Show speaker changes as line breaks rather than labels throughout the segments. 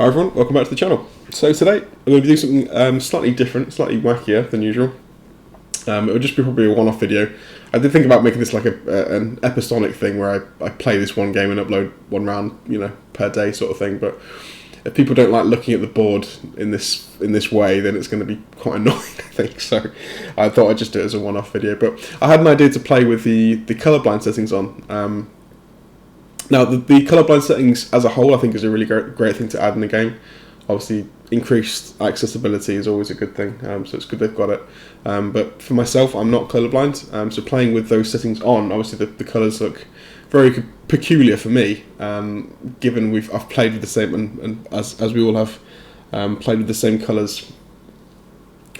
Hi everyone, welcome back to the channel. So today I'm going to be doing something slightly different, slightly wackier than usual. It would just be probably a one-off video. I did think about making this like an episodic thing where I play this one game and upload one round, per day sort of thing. But if people don't like looking at the board in this way, then it's going to be quite annoying, I think. So I thought I'd just do it as a one-off video. But I had an idea to play with the colorblind settings on. Now, the colorblind settings as a whole, I think, is a really great thing to add in the game. Obviously, increased accessibility is always a good thing, so it's good they've got it. But for myself, I'm not colorblind, so playing with those settings on, obviously the colours look very peculiar for me, given I've played with the same, and as we all have, played with the same colours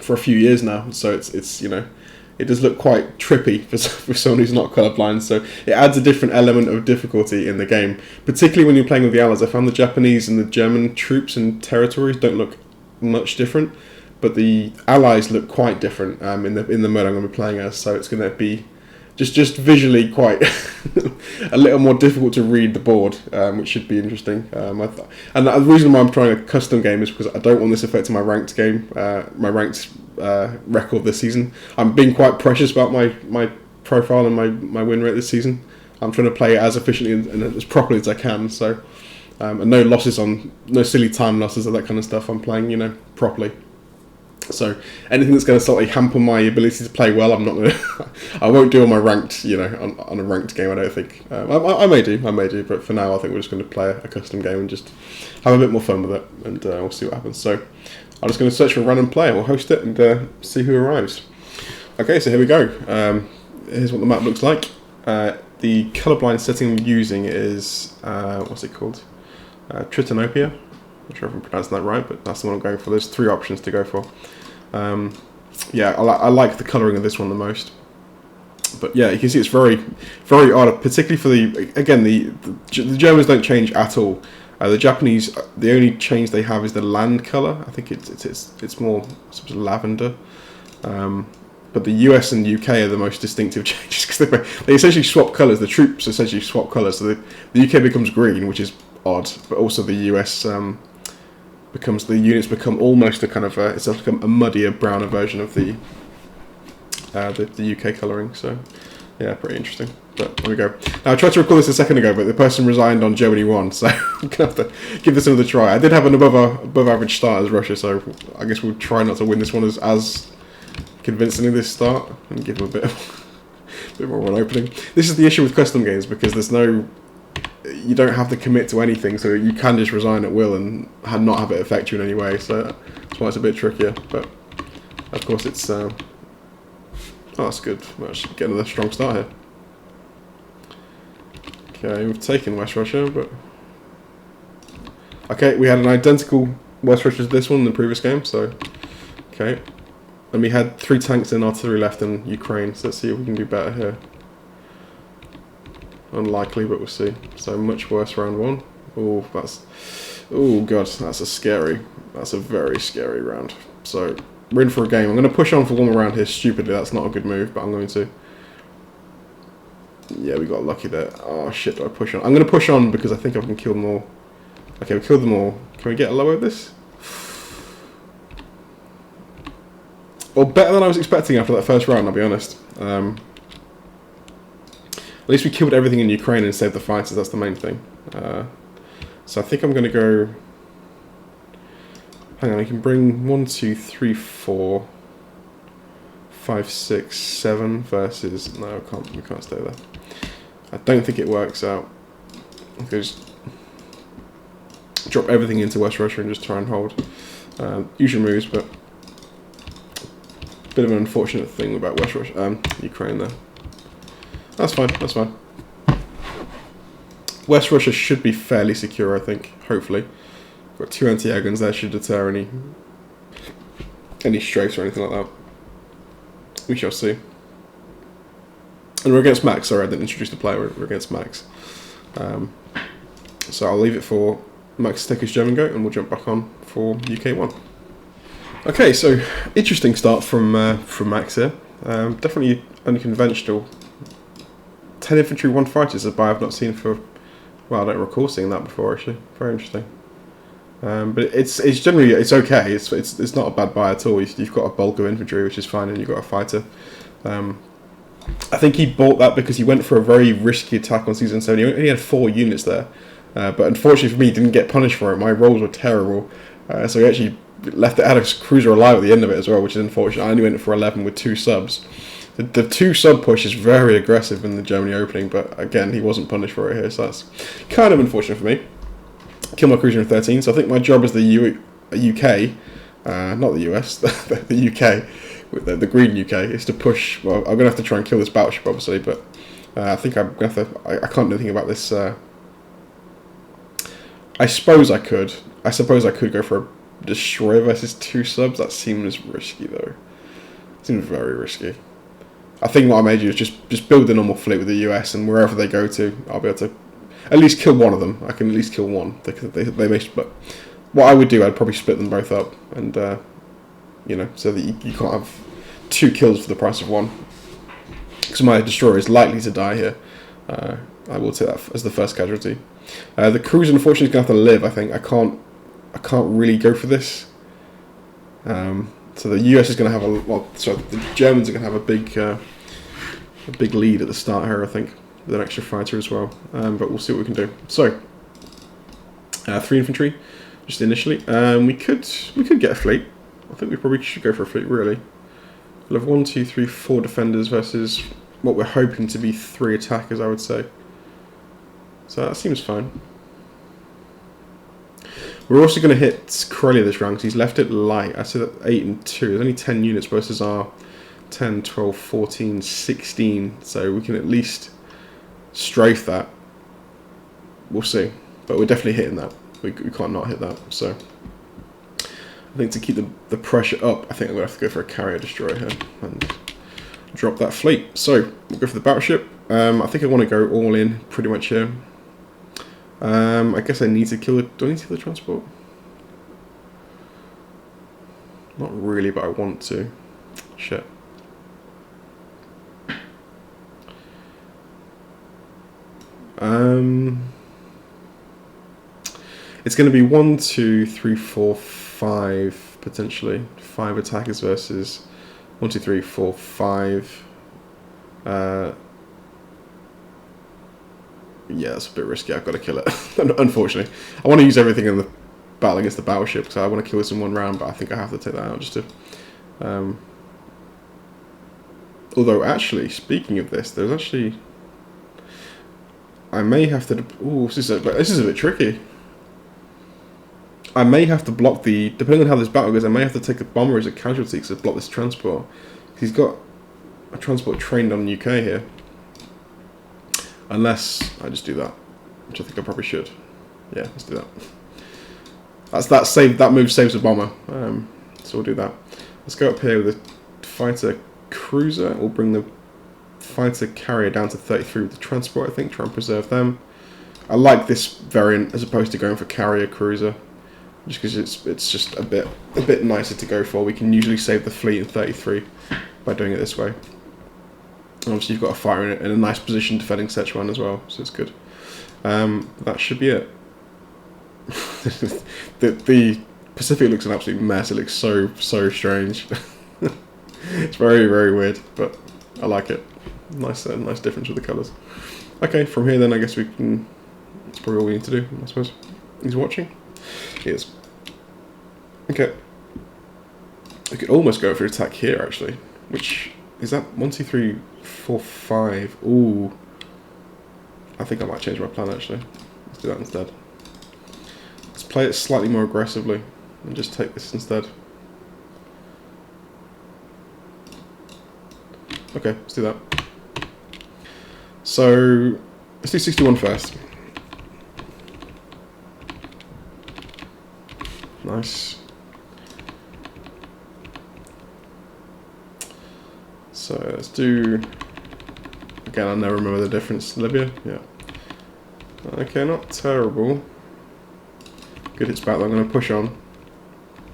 for a few years now. So it's it does look quite trippy for someone who's not colourblind, so it adds a different element of difficulty in the game, particularly when you're playing with the Allies. I found the Japanese and the German troops and territories don't look much different, but the Allies look quite different in the mode I'm going to be playing as, so it's going to be just visually quite a little more difficult to read the board, which should be interesting. And the reason why I'm trying a custom game is because I don't want this affecting my ranked game, my ranked record this season. I'm being quite precious about my profile and my win rate this season. I'm trying to play it as efficiently and as properly as I can. So, and no losses no silly time losses or that kind of stuff. I'm playing, properly. So anything that's going to slightly hamper my ability to play well, I'm not going to. I won't do on my ranked, on a ranked game. I don't think. I may do, but for now, I think we're just going to play a custom game and just have a bit more fun with it, and we'll see what happens. So I'm just going to search for a random player. We'll host it and see who arrives. Okay, so here we go. Here's what the map looks like. The colorblind setting I'm using is what's it called? Tritanopia. Not sure if I'm pronouncing that right, but that's the one I'm going for. There's 3 options to go for. Yeah, I like the colouring of this one the most. But yeah, you can see it's very, very odd, particularly for the Germans don't change at all. The Japanese, the only change they have is the land colour. I think it's more sort of lavender. But the US and UK are the most distinctive changes because they essentially swap colours. The troops essentially swap colours. So the UK becomes green, which is odd, but also the US the units become almost a kind of it's like a muddier, browner version of the UK colouring. So yeah, pretty interesting. But there we go. Now I tried to record this a second ago, but the person resigned on Germany won, so I'm gonna have to give this another try. I did have an above average start as Russia, so I guess we'll try not to win this one as convincingly this start and give them a bit more of an opening. This is the issue with custom games because you don't have to commit to anything, so you can just resign at will and not have it affect you in any way. So that's why it's a bit trickier. But of course, it's that's good. We're actually getting another strong start here. Okay, we've taken West Russia, but okay, we had an identical West Russia to this one in the previous game. So okay, and we had 3 tanks and artillery left in Ukraine. So let's see if we can do better here. Unlikely, but we'll see. So much worse round 1. Oh god, that's a very scary round. So we're in for a game. I'm going to push on for one more round here. Stupidly, that's not a good move, but I'm going to. Yeah, we got lucky there. Oh shit, do I push on? I'm going to push on because I think I can kill them all. Okay, we killed them all. Can we get a lower of this? Well, better than I was expecting after that first round, I'll be honest. At least we killed everything in Ukraine and saved the fighters, that's the main thing. So I think I'm going to go. Hang on, we can bring 1, 2, 3, 4, 5, 6, 7 versus. No, we can't stay there. I don't think it works out. Okay, just drop everything into West Russia and just try and hold. Usual moves, but a bit of an unfortunate thing about West Russia, Ukraine there. That's fine, that's fine. West Russia should be fairly secure, I think, hopefully. Got 2 anti-air guns there, should deter any strafes or anything like that. We shall see. And we're against Max, sorry I didn't introduce the player, we're against Max. So I'll leave it for Max to take his German go, and we'll jump back on for UK 1. Okay, so interesting start from Max here. Definitely unconventional. 10 infantry, 1 fighter is a buy I've not seen for. Well, I don't recall seeing that before actually. Very interesting. But it's generally it's okay. It's not a bad buy at all. You've got a bulk of infantry, which is fine, and you've got a fighter. I think he bought that because he went for a very risky attack on season 7. He only had 4 units there, but unfortunately for me, he didn't get punished for it. My rolls were terrible, so he actually left it out of cruiser alive at the end of it as well, which is unfortunate. I only went for 11 with 2 subs. The 2 sub push is very aggressive in the Germany opening, but again, he wasn't punished for it here, so that's kind of unfortunate for me. Kill my cruiser in 13, so I think my job as the UK, not the US, the UK, the green UK, is to push. Well, I'm going to have to try and kill this battleship, obviously, but I think I'm going to have to. I can't do anything about this. I suppose I could. I suppose I could go for a destroyer versus 2 subs. That seems risky, though. It seems very risky. I think what I may do is just build a normal fleet with the US, and wherever they go to, I'll be able to at least kill one of them. I can at least kill one. They may, but what I would do, I'd probably split them both up, and so that you can't have 2 kills for the price of 1. Because my destroyer is likely to die here. I will take that as the first casualty. The cruiser, unfortunately, is going to have to live. I think I can't really go for this. So the US is going to have the Germans are going to have a big lead at the start here, I think, with an extra fighter as well. But we'll see what we can do. So 3 infantry, just initially. We could get a fleet. I think we probably should go for a fleet, really. We'll have 1, 2, 3, 4 defenders versus what we're hoping to be 3 attackers, I would say. So that seems fine. We're also going to hit Corellia this round because he's left it light. I said 8 and 2. There's only 10 units versus our 10, 12, 14, 16. So we can at least strafe that. We'll see. But we're definitely hitting that. We can't not hit that. So I think to keep the pressure up, I think I'm going to have to go for a carrier destroyer here and drop that fleet. So we'll go for the battleship. I think I want to go all in pretty much here. I guess I need to kill it. Do I need to kill the transport? Not really, but I want to. Shit. It's going to be 1, 2, 3, 4, 5 potentially. 5 attackers versus 1, 2, 3, 4, 5. Yeah, that's a bit risky. I've got to kill it. Unfortunately, I want to use everything in the battle against the battleship, so I want to kill this in 1 round. But I think I have to take that out just to. Although, actually, speaking of this, there's actually. I may have to. Ooh, this is a bit tricky. I may have to block depending on how this battle goes, I may have to take a bomber as a casualty to block this transport. He's got a transport trained on UK here. Unless I just do that, which I think I probably should. Yeah, let's do that. That move saves a bomber. So we'll do that. Let's go up here with a fighter cruiser. We'll bring the fighter carrier down to 33 with the transport, I think, try and preserve them. I like this variant as opposed to going for carrier cruiser, just because it's just a bit nicer to go for. We can usually save the fleet in 33 by doing it this way. Obviously, you've got a fighter in a nice position defending Sichuan as well, so it's good. That should be it. the Pacific looks an absolute mess. It looks so strange. It's very, very weird, but I like it. Nice difference with the colours. Okay, from here then I guess we can. That's probably all we need to do, I suppose. He's watching. He is. Okay. We could almost go for an attack here actually, which is that 1, 2, 3, 4, 5. Ooh. I think I might change my plan actually. Let's do that instead. Let's play it slightly more aggressively and just take this instead. Okay, let's do that. So let's do 61 first. Nice. So let's do, again, I never remember the difference. Libya, yeah. Okay, not terrible. Good hits back, I'm going to push on.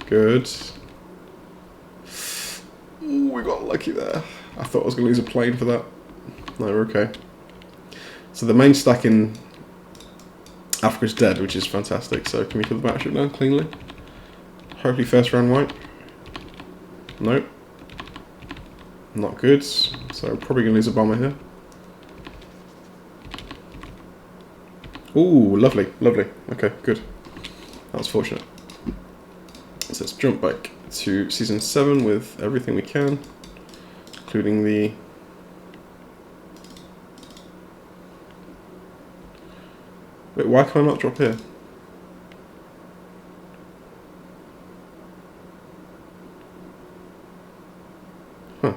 Good. Ooh, we got lucky there. I thought I was going to lose a plane for that. No, we're okay. So the main stack in Africa's dead, which is fantastic. So can we kill the battleship now cleanly? Hopefully first round white. Nope. Not good. So probably going to lose a bomber here. Ooh, lovely, lovely. Okay, good. That was fortunate. So let's jump back to Season 7 with everything we can, including the... Wait, why can I not drop here? Huh.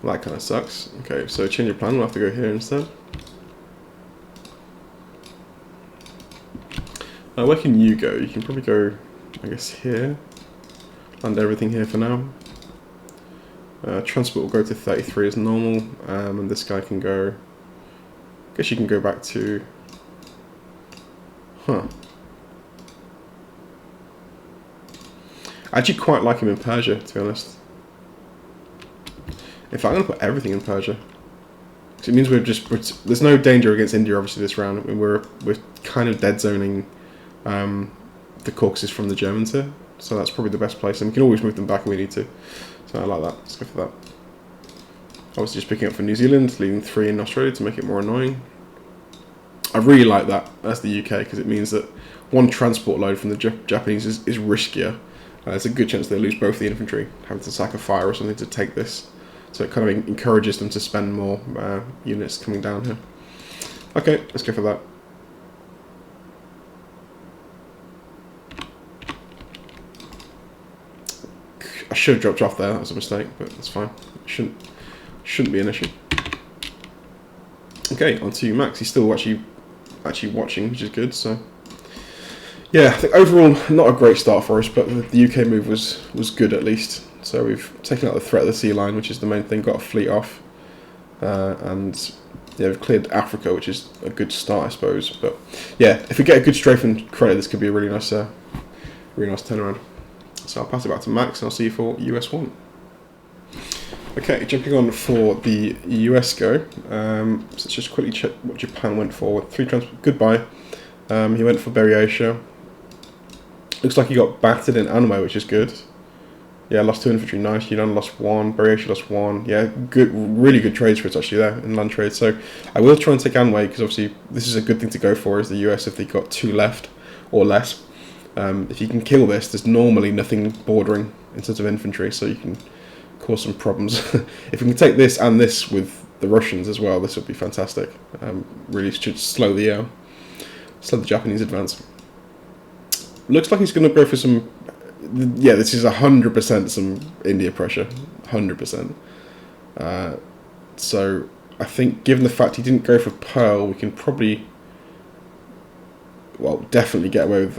Well, that kind of sucks. Okay, so change your plan, we'll have to go here instead. Where can you go? You can probably go, I guess, here. Land everything here for now. Transport will go to 33 as normal, and this guy can go... I guess you can go back to... Huh. I actually quite like him in Persia, to be honest. In fact, I'm going to put everything in Persia. Because it means there's no danger against India, obviously, this round. I mean, we're kind of dead zoning the Caucasus from the Germans here. So that's probably the best place. And we can always move them back if we need to. So I like that. Let's go for that. Obviously just picking up for New Zealand, leaving 3 in Australia to make it more annoying. I really like that as the UK, because it means that one transport load from the Japanese is riskier. There's a good chance they lose both the infantry, having to sack a fire or something to take this. So it kind of encourages them to spend more units coming down here. Okay, let's go for that. I should have dropped off there, that was a mistake, but that's fine. It shouldn't be an issue. Okay, on to Max. He's still actually watching, which is good. So yeah, I think overall not a great start for us, but the UK move was good at least. So we've taken out the threat of the sea line, which is the main thing. Got a fleet off, and yeah, we've cleared Africa, which is a good start, I suppose. But yeah, if we get a good strafe and credit, this could be a really nice turnaround. So I'll pass it back to Max, and I'll see you for US 1. Okay, jumping on for the US go. So let's just quickly check what Japan went for. 3 transport. Goodbye. He went for Beryasha. Looks like he got battered in Anway, which is good. Yeah, lost 2 infantry. Nice. Yunnan lost 1. Beryasha lost 1. Yeah, good, really good trades for us actually there in land trade. So I will try and take Anway, because obviously this is a good thing to go for, is the US if they got 2 left or less. If you can kill this, there's normally nothing bordering in terms of infantry, so you can cause some problems. If we can take this and this with the Russians as well, this would be fantastic. Really should slow the Japanese advance. Looks like he's going to go for some... Yeah, this is 100% some India pressure. 100%. So I think given the fact he didn't go for Pearl, we can probably... Well, definitely get away with...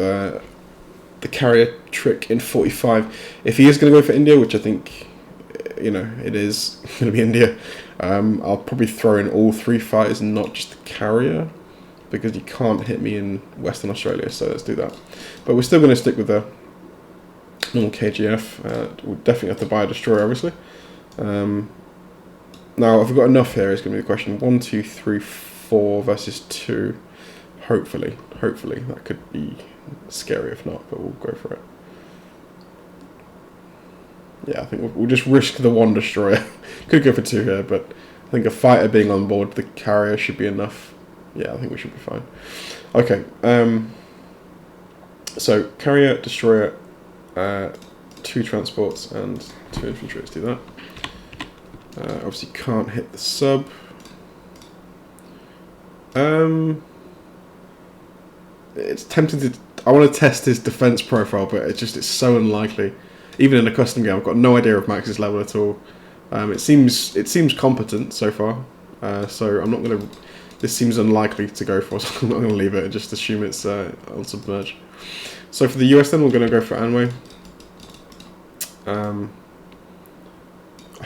the carrier trick in 45. If he is going to go for India, which I think, you know, it is going to be India, I'll probably throw in all 3 fighters and not just the carrier, because you can't hit me in Western Australia, so let's do that. But we're still going to stick with the normal KGF. We'll definitely have to buy a destroyer, obviously. Now, if we've got enough here is going to be the question. 1, 2, 3, 4 versus 2. Hopefully, that could be scary if not, but we'll go for it. Yeah, I think we'll just risk the 1 destroyer. Could go for 2 here, but I think a fighter being on board the carrier should be enough. Yeah, I think we should be fine. Okay, so carrier, destroyer, 2 transports and 2 infantry. Let's do that. Obviously can't hit the sub. It's tempting to... I want to test his defense profile, but it's so unlikely. Even in a custom game, I've got no idea of Max's level at all. It seems competent so far, so I'm not going to... This seems unlikely to go for, so I'm not going to leave it and just assume it's on submerge. So for the US then, we're going to go for Anway. I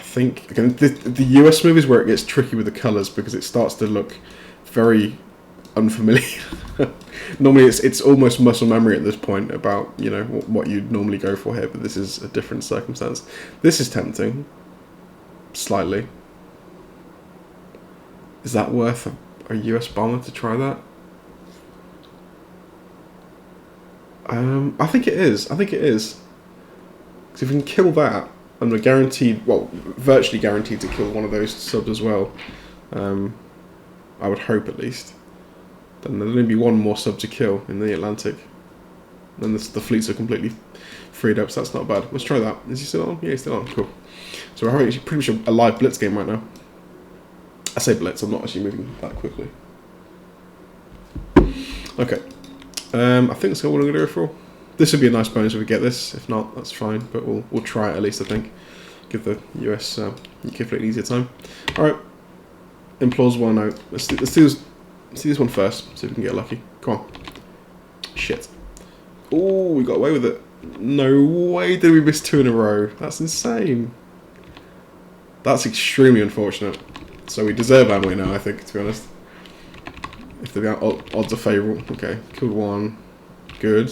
think, again, the US move is where it gets tricky with the colours, because it starts to look very unfamiliar. Normally it's almost muscle memory at this point about, you know, what you'd normally go for here, but this is a different circumstance. This is tempting, slightly. Is that worth a US bomber to try that? I think it is. I think it is. Because if we can kill that, and we're guaranteed, well, virtually guaranteed to kill one of those subs as well. I would hope at least. Then there'll only be one more sub to kill in the Atlantic. Then the fleets are completely freed up, so that's not bad. Let's try that. Is he still on? Yeah, he's still on. Cool. So we're having pretty much a live blitz game right now. I say blitz, I'm not actually moving that quickly. Okay. I think that's what we're going to go for. This would be a nice bonus if we get this. If not, that's fine. But we'll try it at least, I think. Give the US UK fleet an easier time. Alright. Implores one out. Let's do this one first, see if we can get lucky. Come on. Shit. Oh, we got away with it. No way did we miss 2 in a row. That's insane. That's extremely unfortunate. So we deserve ammo now, I think, to be honest. If the odds are favourable. Okay, killed one. Good.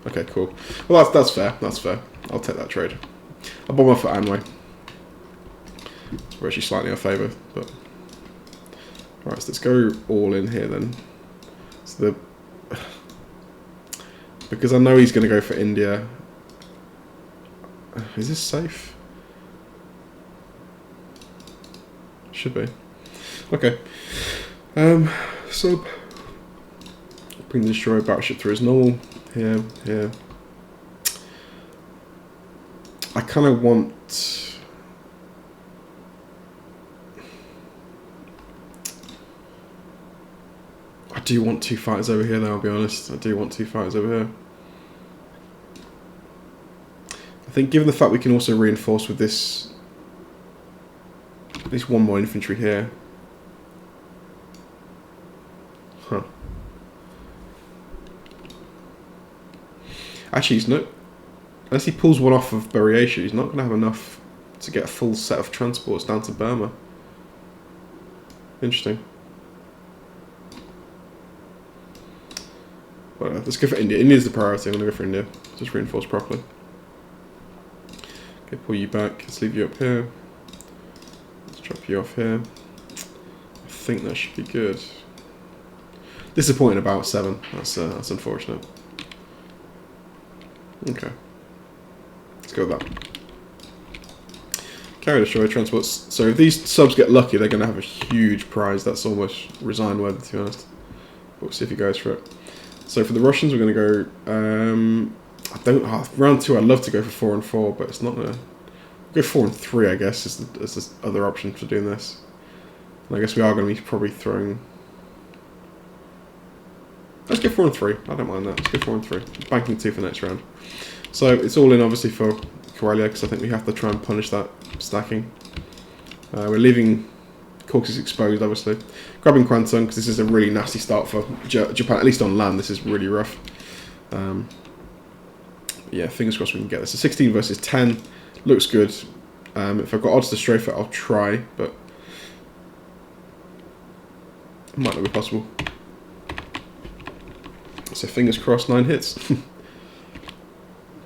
Okay, cool. Well, that's fair. That's fair. I'll take that trade. I'll bomb off for Anway. We're actually slightly in our favour, but... Right, so let's go all in here then. So because I know he's going to go for India. Is this safe? Should be. Okay. So bring the destroyer battleship through as normal. Here, here. I kind of want. I do want 2 fighters over here, though. I'll be honest. I do want 2 fighters over here. I think, given the fact we can also reinforce with this, at least 1 more infantry here. Huh. Actually, he's not. Unless he pulls one off of Buryatia, he's not going to have enough to get a full set of transports down to Burma. Interesting. Well, let's go for India. India's the priority. I'm going to go for India. Just reinforce properly. Okay, pull you back. Let's leave you up here. Let's drop you off here. I think that should be good. Disappointing about 7. That's unfortunate. Okay. Let's go with that. Carrier destroyer transports. So if these subs get lucky, they're going to have a huge prize. That's almost resign worthy, to be honest. We'll see if he goes for it. So for the Russians, we're going to go. Round 2. I'd love to go for 4 and 4, but it's not going to. Go 4 and 3, I guess, is the other option for doing this. And I guess we are going to be probably throwing. Let's go 4 and 3. I don't mind that. Let's go 4 and 3. Banking 2 for next round. So it's all in, obviously, for Karelia, because I think we have to try and punish that stacking. We're leaving Caucasus exposed, obviously. Grabbing Kwantung, because this is a really nasty start for Japan, at least on land. This is really rough. Yeah, fingers crossed we can get this. So 16 versus 10 looks good. If I've got odds to strafe it, I'll try, but it might not be possible. So fingers crossed, 9 hits.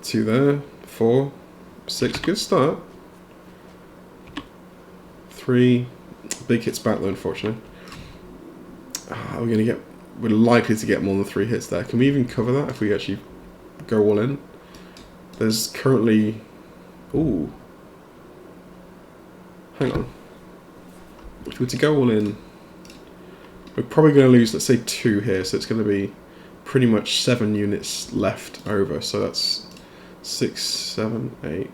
2 there, 4, 6, good start. 3, big hits back though, unfortunately. We're likely to get more than 3 hits there. Can we even cover that if we actually go all in? There's currently, ooh, hang on. If we were to go all in, we're probably going to lose, let's say 2 here, so it's going to be pretty much 7 units left over, so that's 6, 7, 8,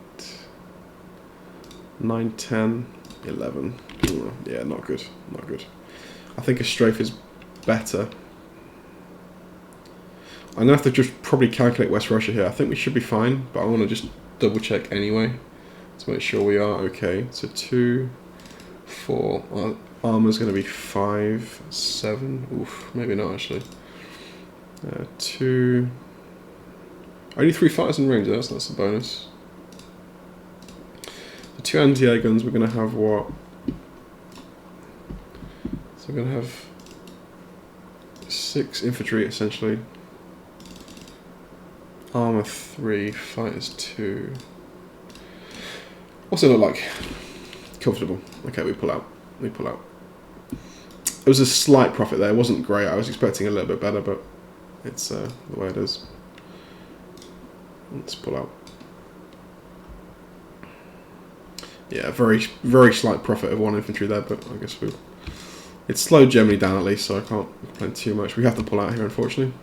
9, 10, 11. Ooh, yeah, not good, not good. I think a strafe is better. I'm going to have to just probably calculate West Russia here. I think we should be fine, but I want to just double check anyway to make sure we are okay. So 2, 4, our armor's going to be 5, 7, oof, maybe not actually. 2, only 3 fighters in range, that's a bonus. The 2 anti-air guns, we're going to have what? So we're going to have 6 infantry essentially. Armor 3, fighters 2. What's it look like? Comfortable. Okay, we pull out. We pull out. was a slight profit there. It wasn't great. I was expecting a little bit better, but it's the way it is. Let's pull out. Yeah, very slight profit of 1 infantry there, but I guess it slowed Germany down at least, so I can't complain too much. We have to pull out here, unfortunately.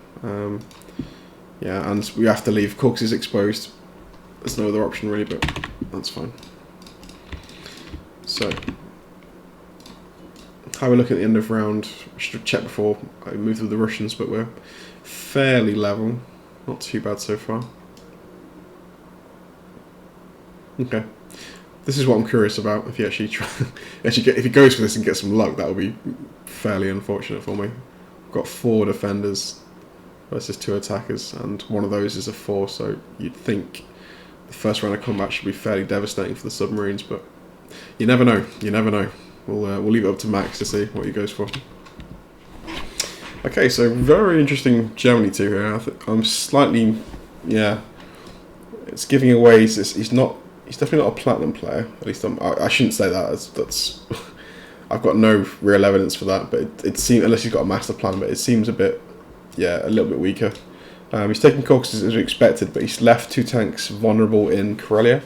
Yeah, and we have to leave Caucasus exposed. There's no other option really, but that's fine. So, how we look at the end of round. I should have checked before I moved with the Russians, but we're fairly level. Not too bad so far. Okay. This is what I'm curious about. If he actually if he goes for this and gets some luck, that would be fairly unfortunate for me. I've got 4 defenders versus 2 attackers, and one of those is a 4. So you'd think the first round of combat should be fairly devastating for the submarines, but you never know. You never know. We'll leave it up to Max to see what he goes for. Okay, so very interesting Germany 2 here. I'm slightly, yeah. It's giving away. He's not. He's definitely not a platinum player. At least I shouldn't say that. That's I've got no real evidence for that. But it seems, unless he's got a master plan, but it seems a bit, yeah, a little bit weaker. He's taken Caucasus as we expected, but he's left 2 tanks vulnerable in Karelia.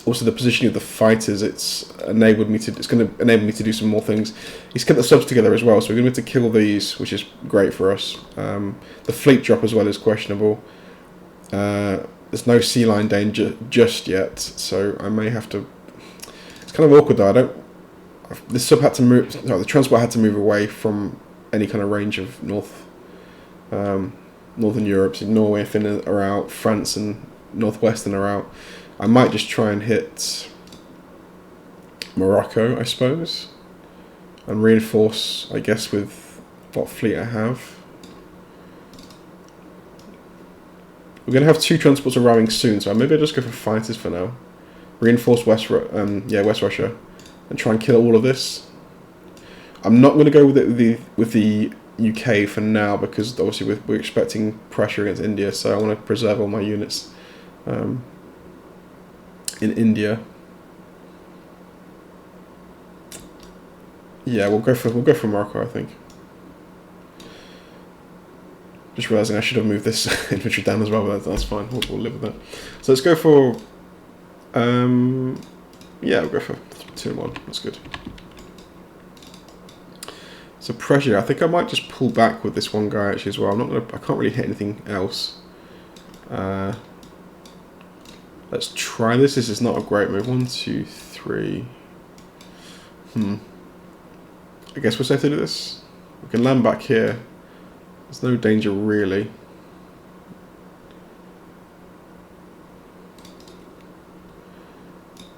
Also, the positioning of the fighters, it's going to enable me to do some more things. He's kept the subs together as well, so we're going to be able to kill these, which is great for us. The fleet drop as well is questionable. There's no sea line danger just yet, so I may have to. It's kind of awkward though. The sub had to move. No, the transport had to move away from any kind of range of northern Europe. So Norway and Finland are out. France and northwestern are out. I might just try and hit Morocco, I suppose, and reinforce, I guess, with what fleet I have. We're going to have 2 transports arriving soon, so maybe I'll just go for fighters for now. Reinforce West Russia, and try and kill all of this. I'm not going to go with it with the UK for now, because obviously we're expecting pressure against India, so I want to preserve all my units in India. Yeah, we'll go for Morocco, I think. Just realising I should have moved this infantry down as well, but that's fine. We'll live with that. So let's go for, yeah, we'll go for 2 and 1. That's good. So pressure. I think I might just pull back with this one guy actually as well. I can't really hit anything else. Let's try this. This is not a great move. 1, 2, 3. I guess we're safe to do this. We can land back here. There's no danger really.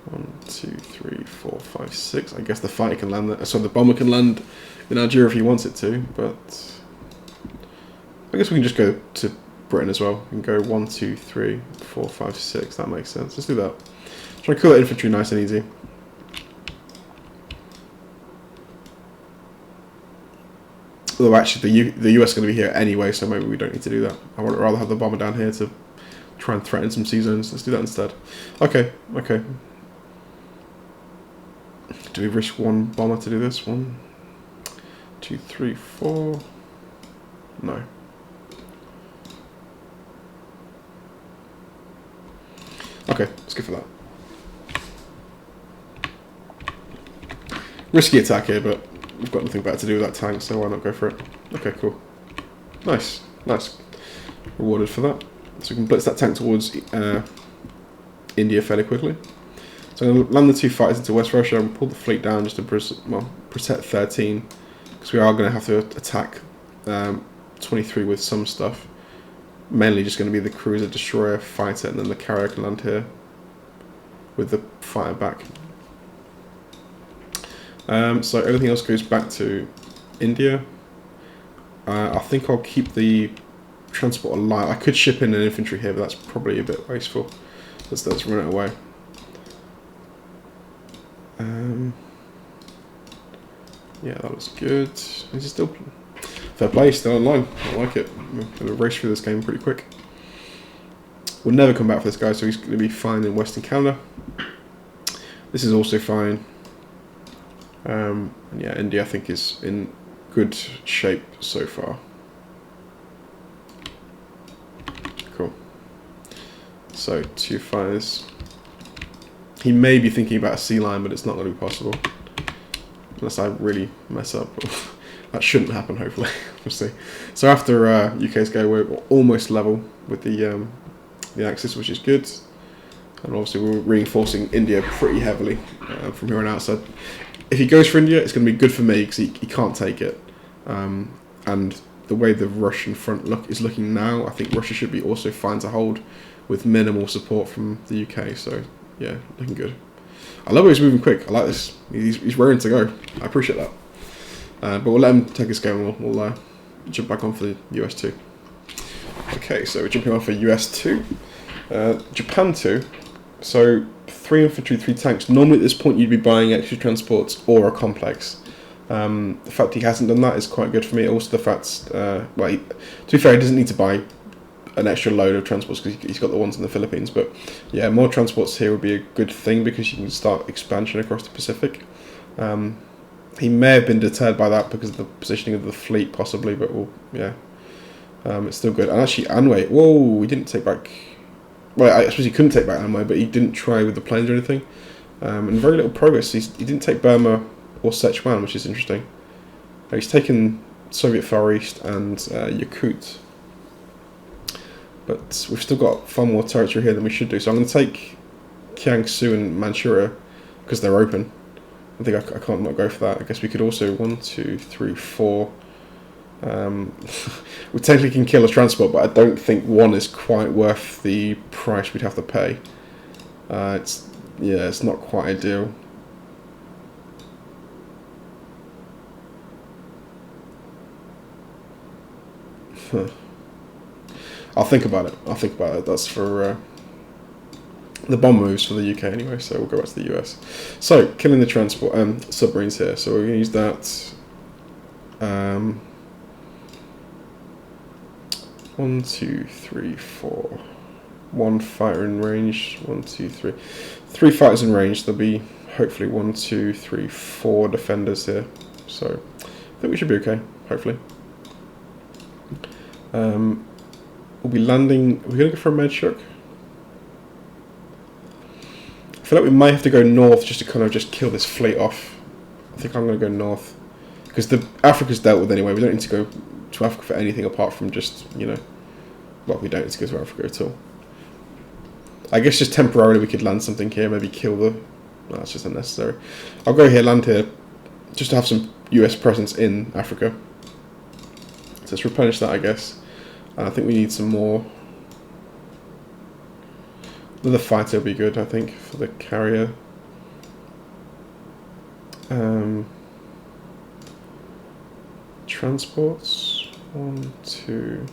1, 2, 3, 4, 5, 6. I guess the fighter can land there. So the bomber can land in Algeria if he wants it to, but I guess we can just go to Britain as well. We can go 1, 2, 3, 4, 5, 6. That makes sense. Let's do that. Try and kill that infantry nice and easy. Although actually the US is going to be here anyway, so maybe we don't need to do that. I would rather have the bomber down here to try and threaten some sea zones. Let's do that instead. Okay. Do we risk 1 bomber to do this? 1, 2, 3, 4. No. Okay, let's go for that. Risky attack here, but we've got nothing better to do with that tank, so why not go for it? Okay, cool. Nice. Rewarded for that. So we can blitz that tank towards India fairly quickly. So I'm going to land the 2 fighters into West Russia and pull the fleet down just to protect 13, because we are going to have to attack 23 with some stuff. Mainly just going to be the cruiser, destroyer, fighter, and then the carrier can land here with the fighter back. So everything else goes back to India. I think I'll keep the transport alive. I could ship in an infantry here, but that's probably a bit wasteful. Let's run it away. Yeah, that was good. Is it still fair play? Still online. I like it. We're going to race through this game pretty quick. We'll never come back for this guy, so he's going to be fine in Western Canada. This is also fine. And yeah, India I think is in good shape so far. Cool. So 2 fires. He may be thinking about a sea lion, but it's not going to be possible unless I really mess up. That shouldn't happen. Hopefully, we'll see. So after UK's go, we're almost level with the Axis, which is good. And obviously we're reinforcing India pretty heavily from here on out. So if he goes for India, it's going to be good for me because he can't take it. And the way the Russian front is looking now, I think Russia should be also fine to hold with minimal support from the UK. So yeah, looking good. I love how he's moving quick. I like this. He's raring to go. I appreciate that. But we'll let him take his go and we'll jump back on for the US 2. Okay, so we're jumping on for US 2. Japan 2. So 3 infantry, 3 tanks. Normally at this point you'd be buying extra transports or a complex. The fact he hasn't done that is quite good for me. Also the fact, to be fair, he doesn't need to buy an extra load of transports because he's got the ones in the Philippines. But yeah, more transports here would be a good thing because you can start expansion across the Pacific. He may have been deterred by that because of the positioning of the fleet, possibly, but it's still good. And actually, Anway, whoa, he didn't take back. Well, I suppose he couldn't take back Anway, but he didn't try with the planes or anything. And very little progress. He didn't take Burma or Sichuan, which is interesting. He's taken Soviet Far East and Yakut. But we've still got far more territory here than we should do. So I'm going to take Kiangsu and Manchuria because they're open. I think I can't not go for that. I guess we could also 1, 2, 3, 4. We technically can kill a transport, but I don't think 1 is quite worth the price we'd have to pay. It's not quite ideal. I'll think about it. That's for the bomb moves for the UK anyway, so we'll go back to the US. So, killing the transport submarines here. So we're going to use that. 1, 2, 3, 4. 1 fighter in range. 1, 2, 3. 3 fighters in range. There'll be hopefully 1, 2, 3, 4 defenders here. So I think we should be okay. Hopefully. We'll be landing. We're going to go for a med shock. I feel like we might have to go north just to kind of just kill this fleet off. I think I'm going to go north because Africa's dealt with anyway. We don't need to go to Africa for anything apart from just, we don't need to go to Africa at all. I guess just temporarily we could land something here, maybe kill the... No, that's just unnecessary. I'll go here, land here, just to have some US presence in Africa. So let's replenish that, I guess. And I think we need some more... Another fighter would be good, I think, for the carrier. Transports. 1, 2.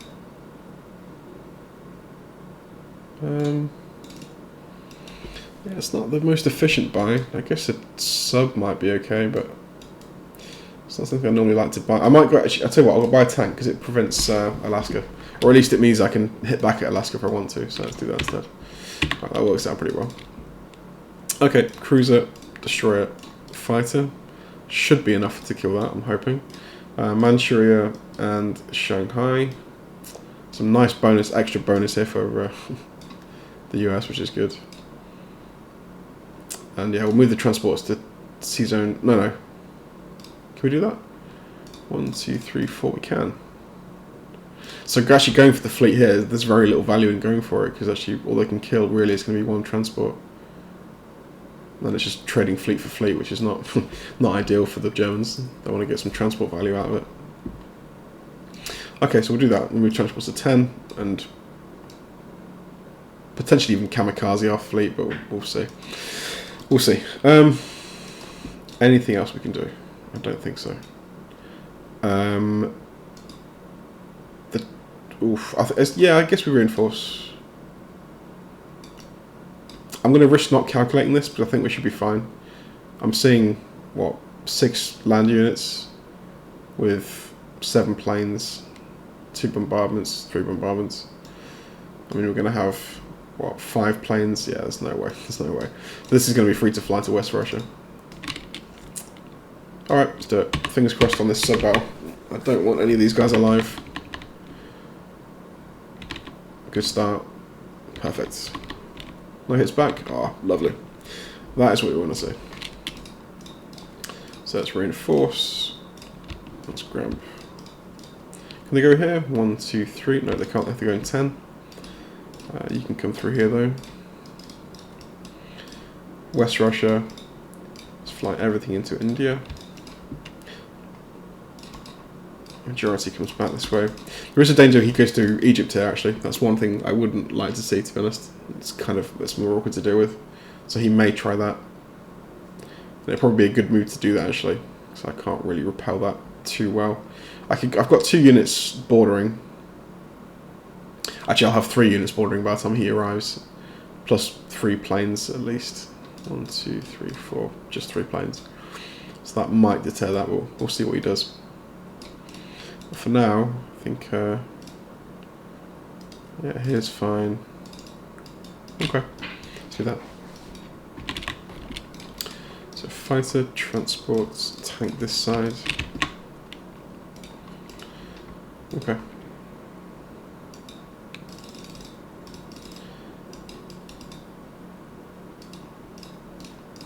Yeah, it's not the most efficient buy. I guess a sub might be okay, but it's not something I normally like to buy. I might go. Actually, I'll tell you what. I'll go buy a tank because it prevents Alaska, or at least it means I can hit back at Alaska if I want to. So let's do that instead. Right, that works out pretty well. Okay, cruiser, destroyer, fighter should be enough to kill that. I'm hoping. Manchuria and Shanghai. Some nice extra bonus here for the US, which is good. And yeah, we'll move the transports to sea zone. No. Can we do that? 1, 2, 3, 4. We can. So actually going for the fleet here, there's very little value in going for it because actually all they can kill really is going to be 1 transport. And it's just trading fleet for fleet, which is not not ideal for the Germans. They want to get some transport value out of it. Okay, so we'll do that. We'll move transports to 10 and potentially even kamikaze our fleet, but we'll see. We'll see. Anything else we can do? I don't think so. I guess we reinforce. I'm going to risk not calculating this, but I think we should be fine. I'm seeing, 6 land units with 7 planes, 2 bombardments, 3 bombardments. I mean, we're going to have, 5 planes? Yeah, there's no way. This is going to be free to fly to West Russia. Alright, let's do it. Fingers crossed on this sub-battle. I don't want any of these guys alive. Good start. Perfect. No hits back. Oh, lovely. That is what we want to see. So let's reinforce. Let's grab. Can they go here? 1, 2, 3. No, they can't. They have to go in 10. You can come through here though. West Russia. Let's fly everything into India. Majority comes back this way. There is a danger he goes to Egypt here, actually. That's one thing I wouldn't like to see, to be honest. It's more awkward to deal with. So he may try that. And it'd probably be a good move to do that, actually. So I can't really repel that too well. I've got 2 units bordering. Actually, I'll have 3 units bordering by the time he arrives. Plus 3 planes, at least. 1, 2, 3, 4. Just 3 planes. So that might deter that. We'll see what he does. For now, I think, yeah, here's fine. Okay, let's do that. So fighter, transports, tank this side. Okay.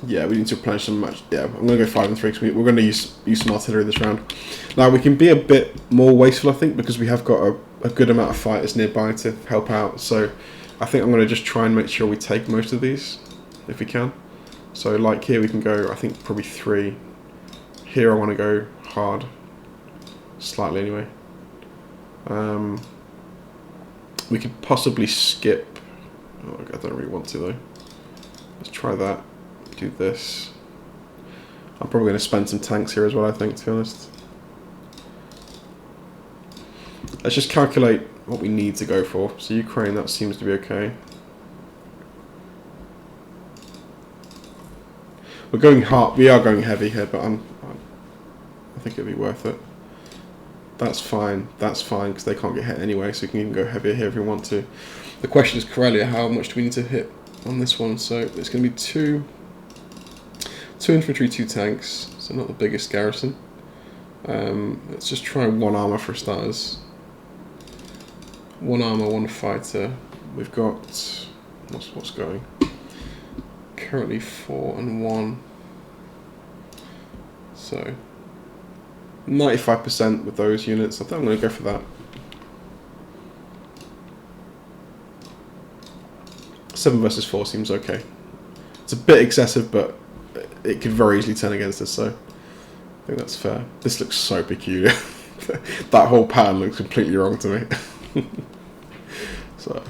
Yeah, we need to replenish some much. Yeah, I'm going to go 5 and 3 because we're going to use some artillery this round. Now we can be a bit more wasteful, I think, because we have got a good amount of fighters nearby to help out. So I think I'm going to just try and make sure we take most of these, if we can. So like here we can go, I think probably 3. Here I want to go hard, slightly anyway. We could possibly skip. Oh, I don't really want to though. Let's try that. Do this. I'm probably going to spend some tanks here as well, I think, to be honest. Let's just calculate what we need to go for. So Ukraine, that seems to be okay. We're going hard. We are going heavy here, but I think it'll be worth it. That's fine. That's fine because they can't get hit anyway, so we can even go heavier here if we want to. The question is, Corellia, how much do we need to hit on this one? So it's going to be 2 infantry, 2 tanks. So not the biggest garrison. Let's just try 1 armor for starters. 1 armor, 1 fighter. We've got what's going? Currently 4 and 1. So 95% with those units. I think I'm going to go for that. 7 versus 4 seems okay. It's a bit excessive, but it could very easily turn against us. So I think that's fair. This looks so peculiar. That whole pattern looks completely wrong to me. So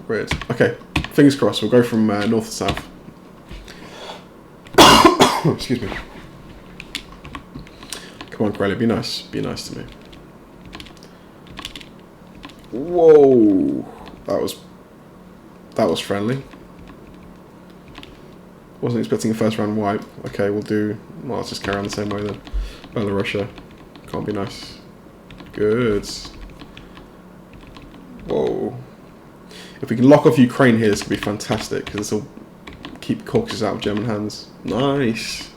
weird. Okay, fingers crossed. We'll go from north to south. Excuse me. Come on, Corellia, be nice. Be nice to me. Whoa, that was friendly. Wasn't expecting a first round wipe. Okay, well, let's just carry on the same way then. Belarusia. Can't be nice. Good. Whoa. If we can lock off Ukraine here, this could be fantastic, because this will keep Caucasus out of German hands. Nice.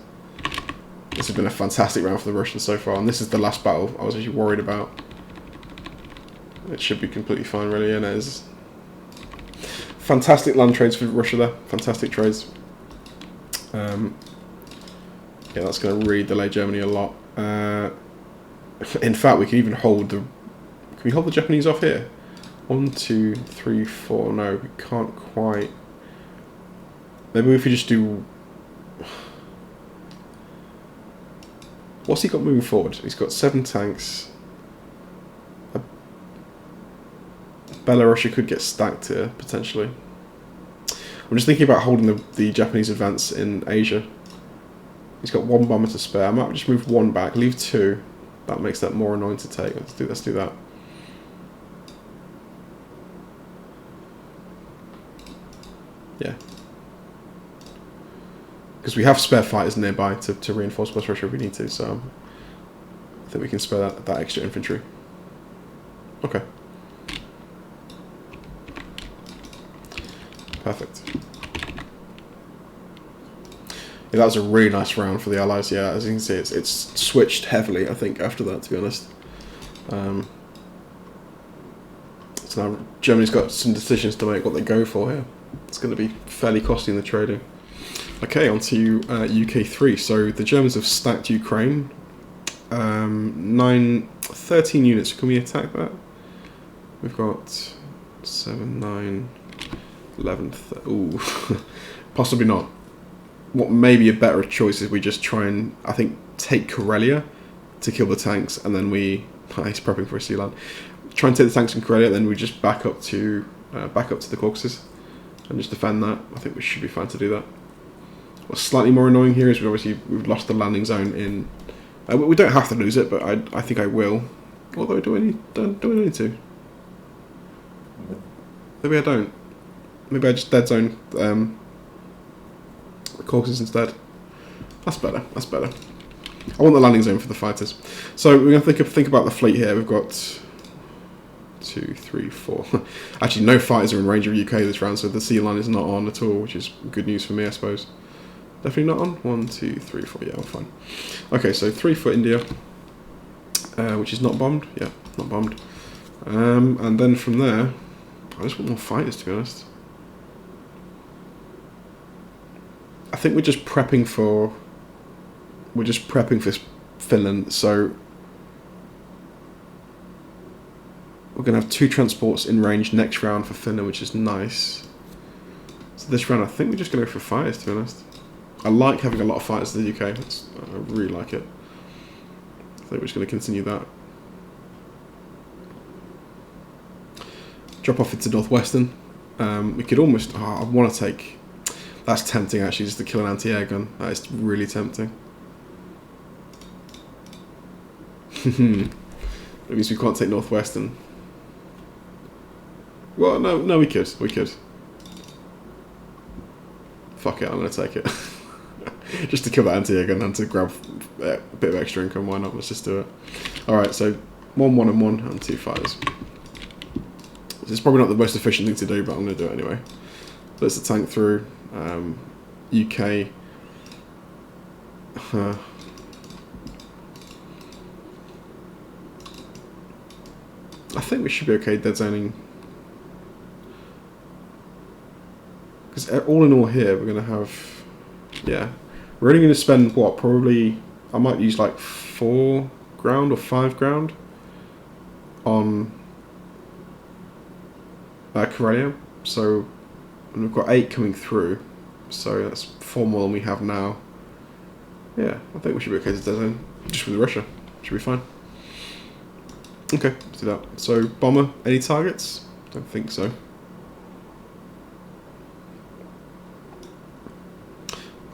This has been a fantastic round for the Russians so far, and this is the last battle I was actually worried about. It should be completely fine, really, and it is. Fantastic land trades for Russia there. Fantastic trades. Yeah, that's going to really delay Germany a lot. In fact, we can even hold the. Can we hold the Japanese off here? 1, 2, 3, 4. No, we can't quite. Maybe if we just do. What's he got moving forward? He's got 7 tanks. Belarusia could get stacked here, potentially. I'm just thinking about holding the Japanese advance in Asia. He's got 1 bomber to spare. I might just move 1 back, leave 2. That makes that more annoying to take. Let's do that. Yeah. Because we have spare fighters nearby to reinforce West Russia if we need to, so I think we can spare that extra infantry. Okay. Perfect. Yeah, that was a really nice round for the Allies. Yeah, as you can see, it's switched heavily, I think, after that, to be honest. So now Germany's got some decisions to make what they go for here. It's going to be fairly costly in the trading. Okay, on to UK3. So the Germans have stacked Ukraine. 13 units. Can we attack that? We've got 7, 9, 11. Ooh, possibly not. What may be a better choice is we just try and, I think, take Karelia to kill the tanks, and then we. He's prepping for a sea land. Try and take the tanks in Karelia, then we just back up to the Caucasus and just defend that. I think we should be fine to do that. What's slightly more annoying here is we've lost the landing zone in. We don't have to lose it, but I think I will. Although do I need to? Maybe I don't. Maybe I just dead zone the Caucasus instead. That's better. That's better. I want the landing zone for the fighters. So we're going to think about the fleet here. We've got 2, 3, 4. Actually, no fighters are in range of UK this round, so the sea line is not on at all, which is good news for me, I suppose. Definitely not on. 1, 2, 3, 4. Yeah, I'm fine. Okay, so 3 for India, which is not bombed. Yeah, not bombed. And then from there, I just want more fighters, to be honest. I think we're just prepping for Finland, so we're going to have 2 transports in range next round for Finland, which is nice. So this round, I think we're just going to go for fighters, to be honest. I like having a lot of fighters in the UK. I really like it. I think we're just going to continue that. Drop off into Northwestern. We could almost. I want to take. That's tempting, actually, just to kill an anti-air gun. That is really tempting. It means we can't take Northwestern. Well, no, we could. Fuck it, I'm going to take it. Just to kill that anti-air gun and to grab a bit of extra income, why not? Let's just do it. Alright, so 1, 1 and 1 and 2 fighters. This is probably not the most efficient thing to do, but I'm going to do it anyway. Let's the tank through. UK. I think we should be okay dead zoning. Because all in all here, we're going to have... Yeah. We're only going to spend, what, probably... I might use like 4 ground or 5 ground on Karelia. So, and we've got 8 coming through. So that's 4 more than we have now. Yeah, I think we should be okay to dead zone. Just with Russia. Should be fine. Okay, let's do that. So, bomber, any targets? Don't think so.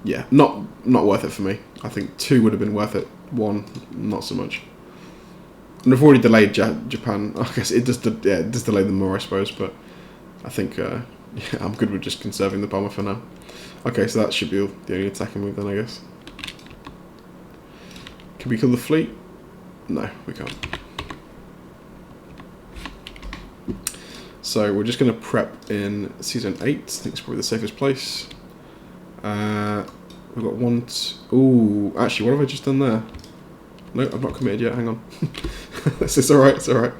Yeah, not worth it for me. I think 2 would have been worth it. 1, not so much. And I've already delayed Japan. I guess it does delay them more, I suppose. But I think yeah, I'm good with just conserving the bomber for now. Okay, so that should be the only attacking move then, I guess. Can we kill the fleet? No, we can't. So we're just going to prep in Season 8. I think it's probably the safest place. We've got 1... Ooh, actually, what have I just done there? No, I've not committed yet. Hang on. It's alright. It's alright.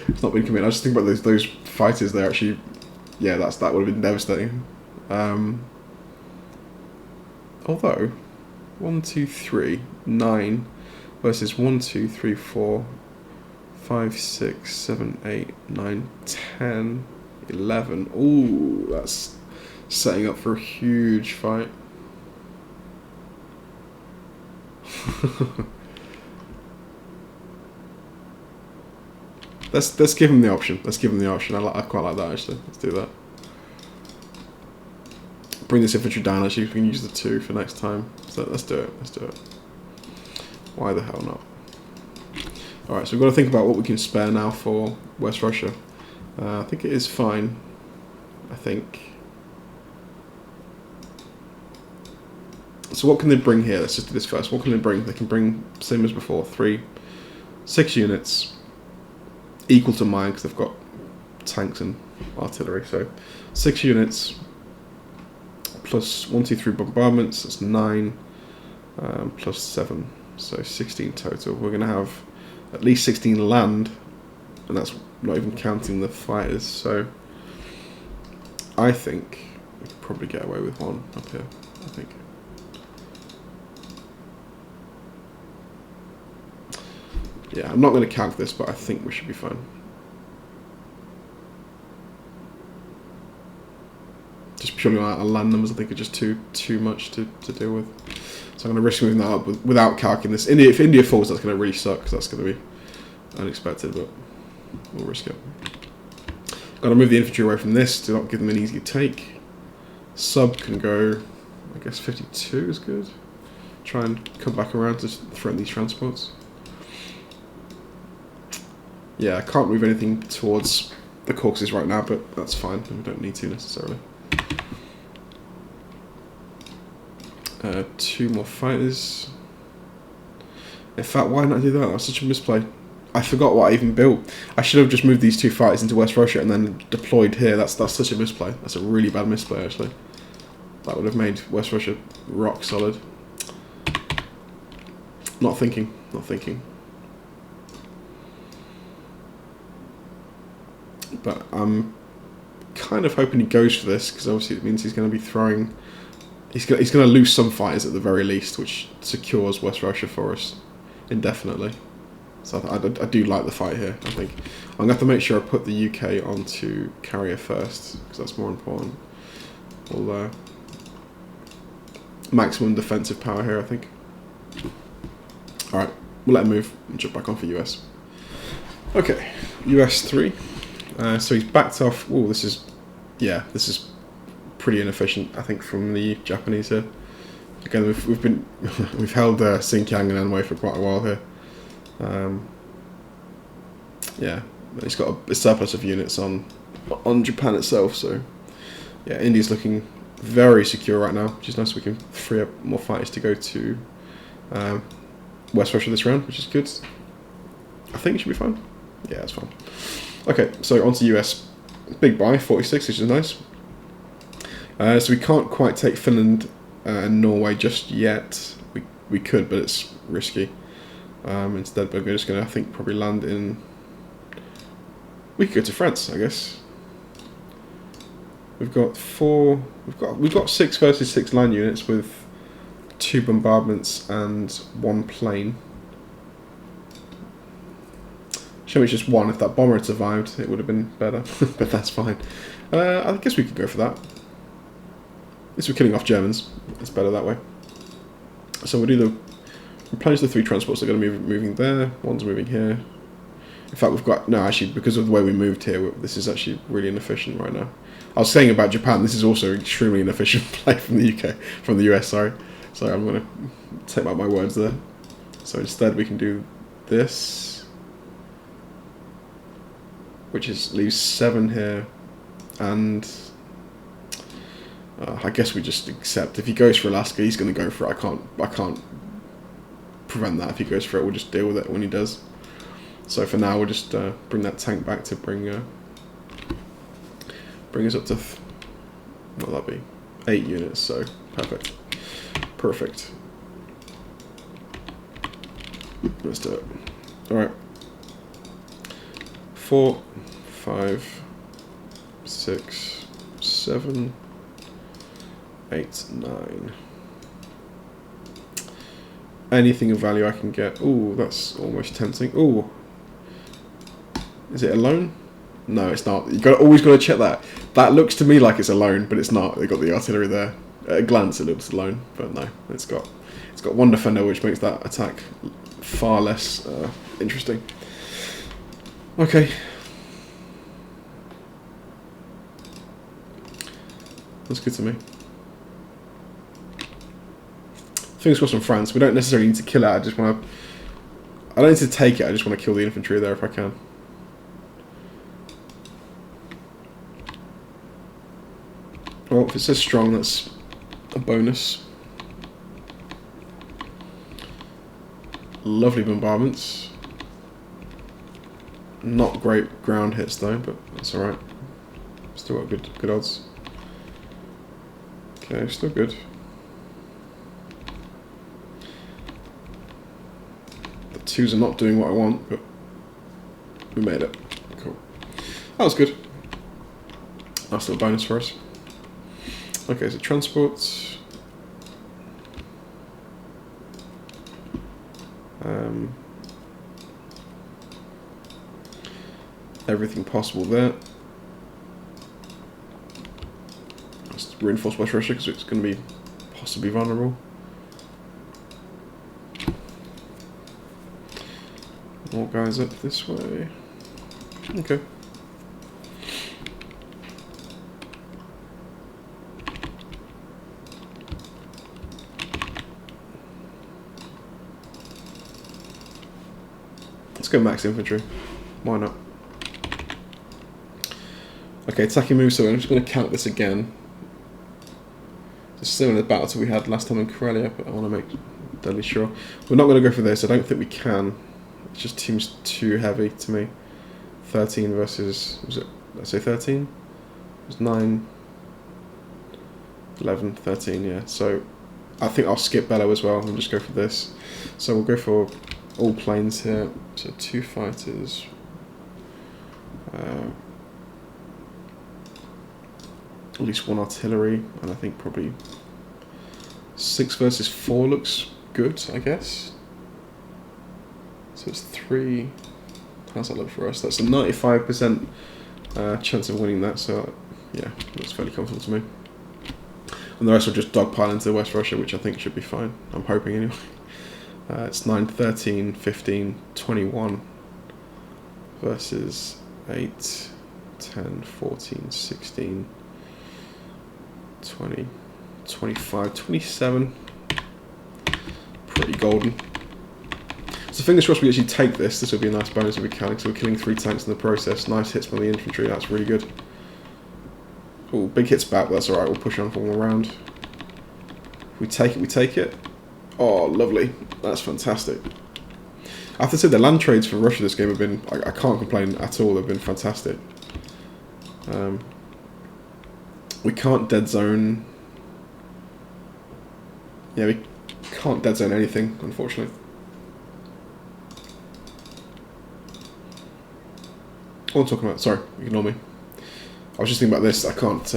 It's not been committed. I just think about those fighters. They actually... Yeah, that would have been devastating. Although, 1, 2, 3, 9 versus 1, 2, 3, 4, 5, 6, 7, 8, 9, 10, 11. Ooh, that's setting up for a huge fight. Let's give him the option. I quite like that, actually. Let's do that. Bring this infantry down. Actually, we can use the 2 for next time. So let's do it. Why the hell not? Alright, so we've got to think about what we can spare now for West Russia. I think it is fine. I think. So what can they bring here? Let's just do this first. What can they bring? They can bring, same as before, 6 units. Equal to mine, because they've got tanks and artillery. So 6 units plus 1, 2, 3 bombardments. That's 9. plus 7, so 16 total. We're going to have at least 16 land, and that's not even counting the fighters, so I think we could probably get away with one up here, I think. Yeah, I'm not going to calc this, but I think we should be fine. Just purely on our land numbers, I think are just too much to deal with. So I'm going to risk moving that up without calculating this. If India falls, that's going to really suck, because that's going to be unexpected, but we'll risk it. Got to move the infantry away from this to not give them an easy take. Sub can go, I guess 52 is good. Try and come back around to threaten these transports. Yeah, I can't move anything towards the Caucasus right now, but that's fine. We don't need to necessarily. 2 more fighters. In fact, why not do that? That was such a misplay. I forgot what I even built. I should have just moved these 2 fighters into West Russia and then deployed here. That's such a misplay. That's a really bad misplay, actually. That would have made West Russia rock solid. Not thinking. But I'm kind of hoping he goes for this, because obviously it means he's going to be throwing... He's going to lose some fighters at the very least, which secures West Russia for us indefinitely. So I do like the fight here, I think. I'm going to have to make sure I put the UK onto carrier first, because that's more important. We'll, maximum defensive power here, I think. Alright, we'll let him move and jump back on for US. Okay, US 3. So he's backed off. Oh, this is pretty inefficient, I think, from the Japanese here. Again, we've held Xinjiang and Anhui for quite a while here. Yeah, he's got a surplus of units on Japan itself. So yeah, India's looking very secure right now, which is nice. We can free up more fighters to go to West Russia this round, which is good. I think it should be fine. Yeah, it's fine. Okay, so on to US. Big buy, 46, which is nice. So we can't quite take Finland and Norway just yet. We could, but it's risky. Instead, we're just going to, I think, probably land in... We could go to France, I guess. We've got 6 versus 6 line units with 2 bombardments and 1 plane. Show me just 1. If that bomber had survived, it would have been better, but that's fine. I guess we could go for that. At least we're killing off Germans. It's better that way. So we'll do the replenish the 3 transports. They're going to be moving there. 1's moving here. In fact, we've got actually, because of the way we moved here, this is actually really inefficient right now. I was saying about Japan. This is also extremely inefficient play from the UK, from the US. Sorry, I'm going to take back my words there. So instead, we can do this, which leaves 7 here, and I guess we just accept. If he goes for Alaska, he's going to go for it. I can't prevent that. If he goes for it, we'll just deal with it when he does. So for now, we'll just bring that tank back to bring us up to what'll that be? 8 units. So perfect. Let's do it. All right. 4, 5, 6, 7, 8, 9. Anything of value I can get. Ooh, that's almost tempting. Ooh. Is it a loan? No, it's not. Always got to check that. That looks to me like it's a loan, but it's not. They've got the artillery there. At a glance, it looks a loan, but no. It's got 1 defender, which makes that attack far less interesting. Okay. That's good to me. Fingers crossed on France. We don't necessarily need to kill it. I don't need to take it. I just want to kill the infantry there if I can. Well, if it says strong, that's a bonus. Lovely bombardments. Not great ground hits though, but that's alright. Still got good odds. Okay, still good. twos are not doing what I want, but we made it. Cool. That was good. Nice little bonus for us. Okay, so transport. Everything possible there. Let's reinforce West Russia because it's going to be possibly vulnerable. More guys up this way. Okay. Let's go max infantry. Why not? Okay, attacking move, so I'm just going to count this again. It's similar battle to we had last time in Karelia, but I want to make deadly sure. We're not going to go for this, I don't think we can. It just seems too heavy to me. 13 versus, was it, let's say 13? It was 9, 11, 13, yeah. So I think I'll skip Bello as well and just go for this. So we'll go for all planes here. So 2 fighters. At least 1 artillery, and I think probably 6 versus 4 looks good, I guess. So it's 3. How's that look for us? That's a 95% chance of winning that, so yeah, looks fairly comfortable to me. And the rest will just dogpile into West Russia, which I think should be fine. I'm hoping anyway. It's 9, 13, 15, 21 versus 8, 10, 14, 16, 20, 25, 27. Pretty golden. So fingers crossed we actually take this. This will be a nice bonus if we can, so we're killing 3 tanks in the process. Nice hits from the infantry, that's really good. Oh, big hits back, but that's alright, we'll push on for 1 more round. If we take it, we take it. Oh, lovely. That's fantastic. I have to say the land trades for Russia this game have been, I can't complain at all, they've been fantastic. We can't dead zone. Yeah, we can't dead zone anything, unfortunately. What am I talking about? Sorry, ignore me. I was just thinking about this. I can't.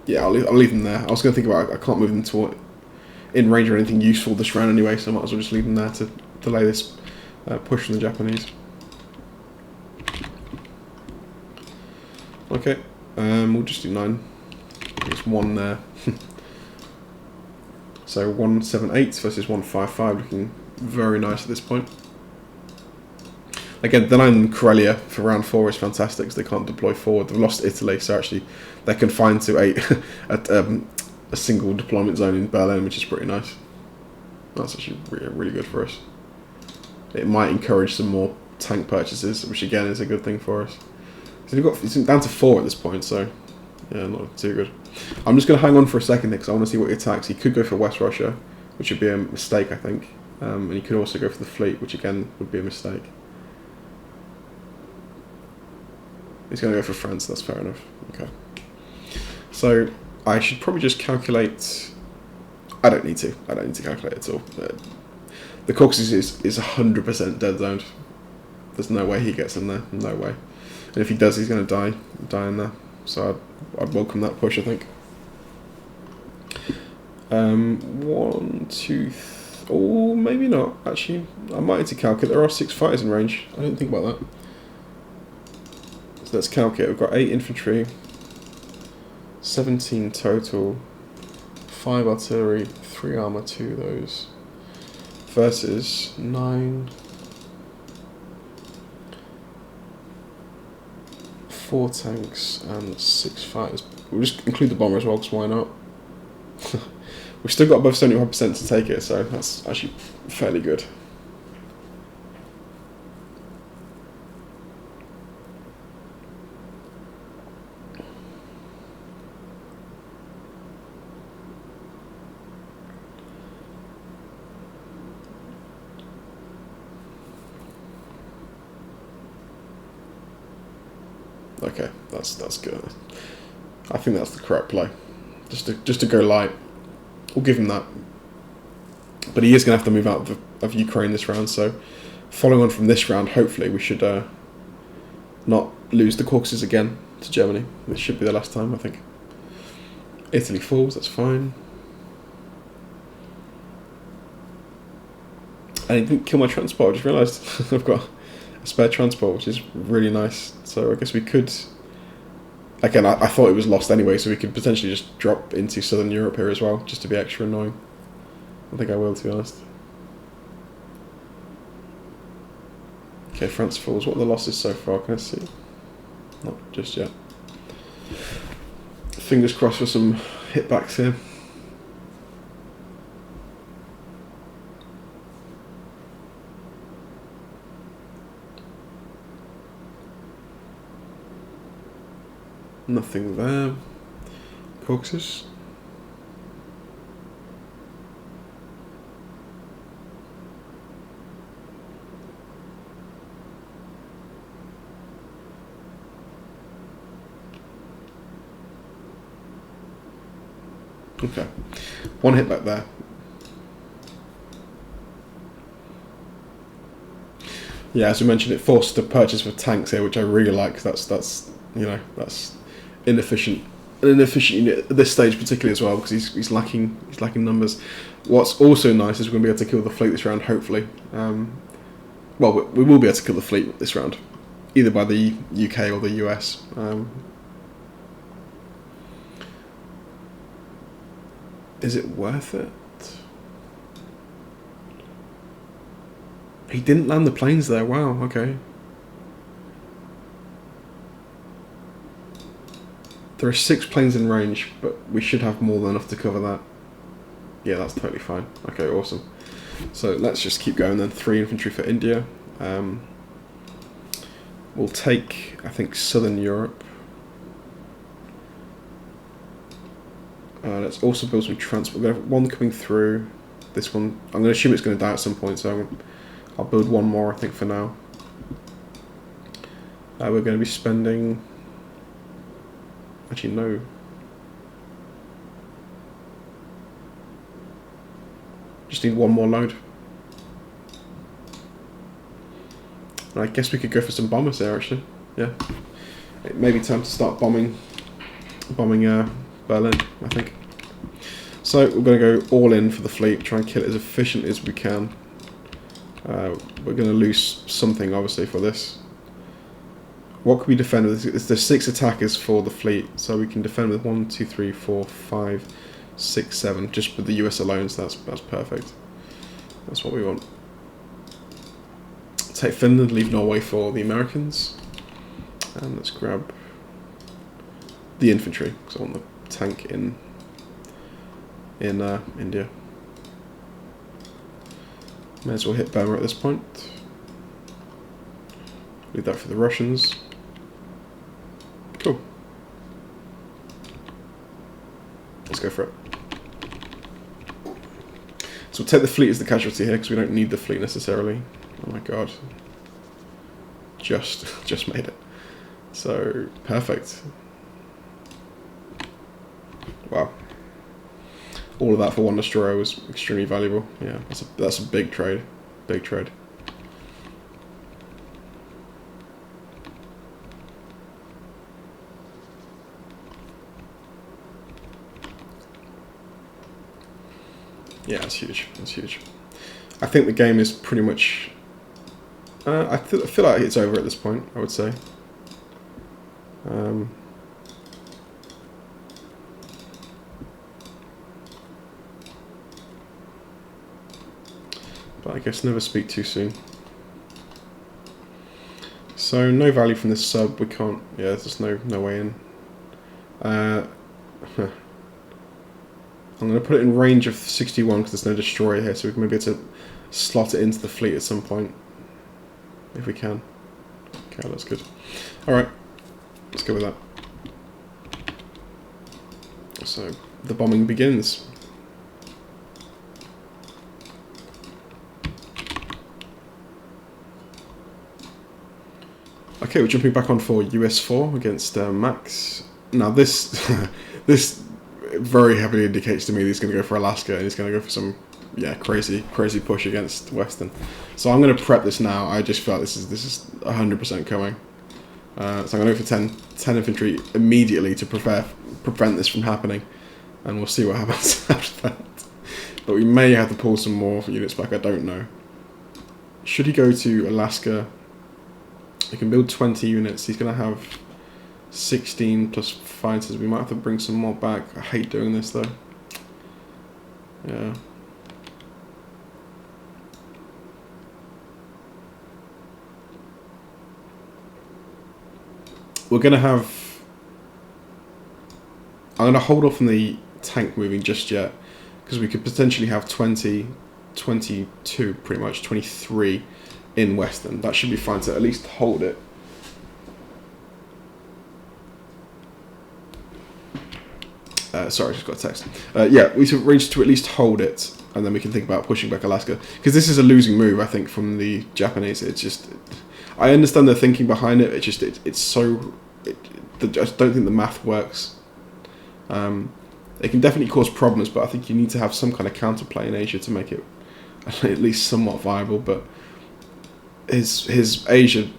Yeah, I'll leave them there. I was going to think about I can't move them to in range or anything useful this round anyway, so I might as well just leave them there to delay this push from the Japanese. Okay. We'll just do 9. There's 1 there. So 178 versus 155, looking very nice at this point. Again, the 9 in Karelia for round 4 is fantastic because they can't deploy forward. They've lost Italy, so actually they're confined to a single deployment zone in Berlin, which is pretty nice. That's actually really good for us. It might encourage some more tank purchases, which again is a good thing for us. So it's down to 4 at this point, so yeah, not too good. I'm just going to hang on for a second because I want to see what he attacks. He could go for West Russia, which would be a mistake, I think. And he could also go for the fleet, which again would be a mistake. He's going to go for France, that's fair enough. Okay. So I should probably just calculate. I don't need to calculate at all. The Caucasus is 100% dead zoned. There's no way he gets in there. No way. And if he does, he's going to die in there. So I'd welcome that push, I think. 1, 2, oh, maybe not. Actually, I might need to calculate. There are 6 fighters in range. I didn't think about that. So let's calculate. We've got 8 infantry, 17 total, 5 artillery, 3 armor, 2 of those, versus 9, 4 tanks and 6 fighters. We'll just include the bomber as well, because why not? We've still got above 75% to take it, so that's actually fairly good. Okay, that's good. I think that's the correct play. Just to go light. We'll give him that. But he is going to have to move out of Ukraine this round. So following on from this round, hopefully we should not lose the Caucasus again to Germany. This should be the last time, I think. Italy falls, that's fine. And it didn't kill my transport, I just realised I've got a spare transport, which is really nice. So I guess we could... Again, I thought it was lost anyway, so we could potentially just drop into Southern Europe here as well, just to be extra annoying. I think I will, to be honest. Okay, France falls. What are the losses so far? Can I see? Not just yet. Fingers crossed for some hitbacks here. Nothing there. Caucasus. Okay, one hit back there. Yeah, as we mentioned, it forced the purchase of tanks here, which I really like. That's you know, that's inefficient. An inefficient unit at this stage, particularly as well, because he's lacking numbers. What's also nice is we're going to be able to kill the fleet this round, hopefully. Well, we will be able to kill the fleet this round, either by the UK or the US. Is it worth it? He didn't land the planes there. Wow. Okay. There are 6 planes in range, but we should have more than enough to cover that. Yeah, that's totally fine. Okay, awesome. So let's just keep going then. 3 infantry for India. We'll take, I think, Southern Europe. Let's also build some transport. We're going to have one coming through. This one, I'm going to assume it's going to die at some point, so I'll build one more, I think, for now. We're going to be spending... Actually, no. Just need one more load. I guess we could go for some bombers there, actually. Yeah. It may be time to start bombing Berlin, I think. So we're going to go all in for the fleet, try and kill it as efficiently as we can. We're going to lose something, obviously, for this. What can we defend with? There's 6 attackers for the fleet, so we can defend with 1, 2, 3, 4, 5, 6, 7, just with the US alone, so that's perfect. That's what we want. Take Finland, leave Norway for the Americans. And let's grab the infantry, because I want the tank in India. May as well hit Burma at this point. Leave that for the Russians. Cool. Let's go for it. So we'll take the fleet as the casualty here, because we don't need the fleet necessarily. Oh my god. Just made it. So, perfect. Wow. All of that for one destroyer was extremely valuable. Yeah, that's a big trade. Big trade. Yeah, that's huge. That's huge. I think the game is pretty much... I feel like it's over at this point, I would say. But I guess never speak too soon. So no value from this sub. We can't. Yeah, there's just no way in. I'm going to put it in range of 61 because there's no destroyer here, so we can maybe get to slot it into the fleet at some point. If we can. Okay, that's good. Alright, let's go with that. So, the bombing begins. Okay, we're jumping back on for US4 against Max. Now this this very heavily indicates to me that he's going to go for Alaska and he's going to go for some, yeah, crazy push against Western. So I'm going to prep this now. I just feel like this is 100% coming. So I'm going to go for 10 infantry immediately to prevent this from happening, and we'll see what happens after that. But we may have to pull some more units back. I don't know. Should he go to Alaska? He can build 20 units. He's going to have 16 plus fighters. We might have to bring some more back. I hate doing this though. Yeah. We're going to have... I'm going to hold off on the tank moving just yet, because we could potentially have 20, 22, pretty much, 23 in Western. That should be fine to at least hold it. Sorry, I just got a text. Yeah, we should reach to at least hold it, and then we can think about pushing back Alaska. Because this is a losing move, I think, from the Japanese. It's just... I understand their thinking behind it. It's just... It's so... I just don't think the math works. It can definitely cause problems, but I think you need to have some kind of counterplay in Asia to make it at least somewhat viable. But his Asia...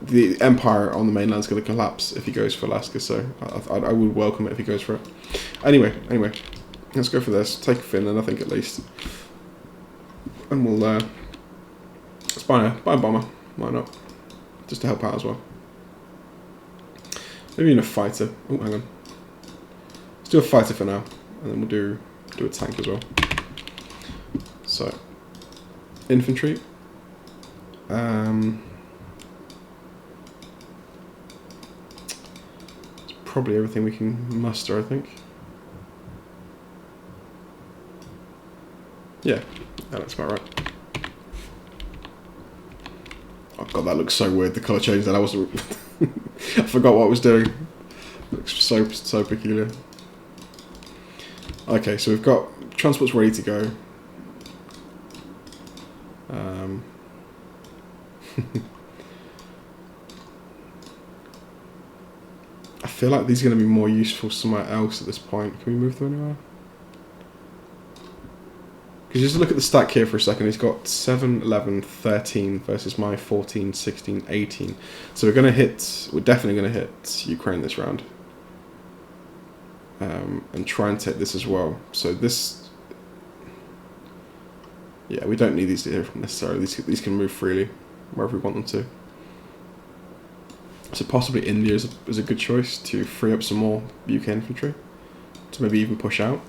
The empire on the mainland is going to collapse if he goes for Alaska, so I would welcome it if he goes for it. Anyway, let's go for this. Take Finland, I think, at least. And we'll let's buy a bomber. Why not? Just to help out as well. Maybe even a fighter. Oh, hang on. Let's do a fighter for now, and then we'll do a tank as well. So, infantry. Probably everything we can muster, I think. Yeah, that looks about right. Oh god, that looks so weird, the colour change that I wasn't... I forgot what I was doing. It looks so peculiar. Okay, so we've got transports ready to go. I feel like these are going to be more useful somewhere else at this point. Can we move them anywhere? Because just look at the stack here for a second. He's got 7, 11, 13 versus my 14, 16, 18. So we're definitely going to hit Ukraine this round. And try and take this as well. So this... Yeah, we don't need these here necessarily. These can move freely wherever we want them to. So possibly India is a good choice to free up some more UK infantry to maybe even push out.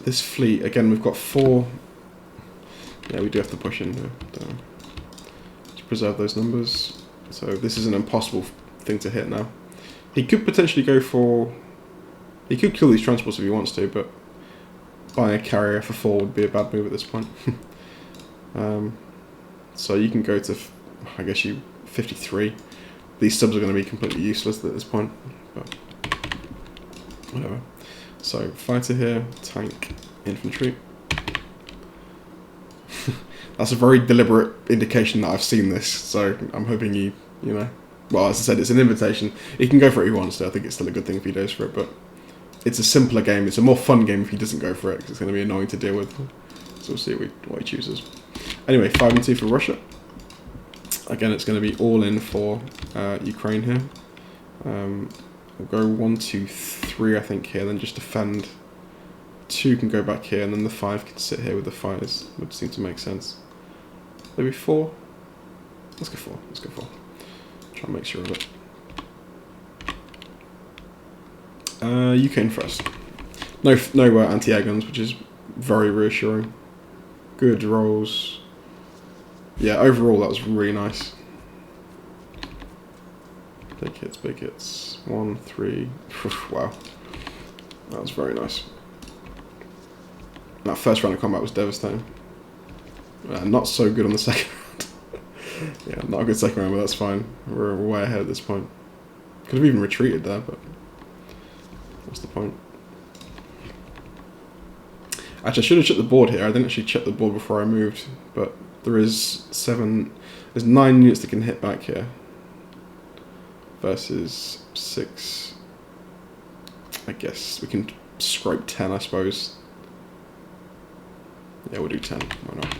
This fleet, again, we've got 4. Yeah, we do have to push in here to preserve those numbers. So this is an impossible thing to hit now. He could potentially go for... He could kill these transports if he wants to, but buying a carrier for 4 would be a bad move at this point. So you can go to, I guess, 53. These subs are going to be completely useless at this point, but whatever. So fighter here, tank, infantry. That's a very deliberate indication that I've seen this, so I'm hoping you know, well, as I said, it's an invitation. He can go for it if he wants to. I think it's still a good thing if he goes for it, but it's a simpler game. It's a more fun game if he doesn't go for it, because it's going to be annoying to deal with. So we'll see what he chooses. Anyway, 5 and 2 for Russia. Again, it's going to be all in for Ukraine here. We'll go 1, 2, 3, I think, here, then just defend. 2 can go back here, and then the 5 can sit here with the fighters. Would seem to make sense. Maybe 4? Let's go 4. Let's go 4. Try and make sure of it. UK first. No anti-air guns, which is very reassuring. Good rolls. Yeah, overall that was really nice. Big hits, big hits. 1, 3. Wow. That was very nice. That first round of combat was devastating. Not so good on the second round. Yeah, not a good second round, but that's fine. We're way ahead at this point. Could have even retreated there, but what's the point? Actually, I should have checked the board here. I didn't actually check the board before I moved, but There is 7. There's 9 units that can hit back here. Versus 6. I guess we can scrape 10, I suppose. Yeah, we'll do 10. Why not?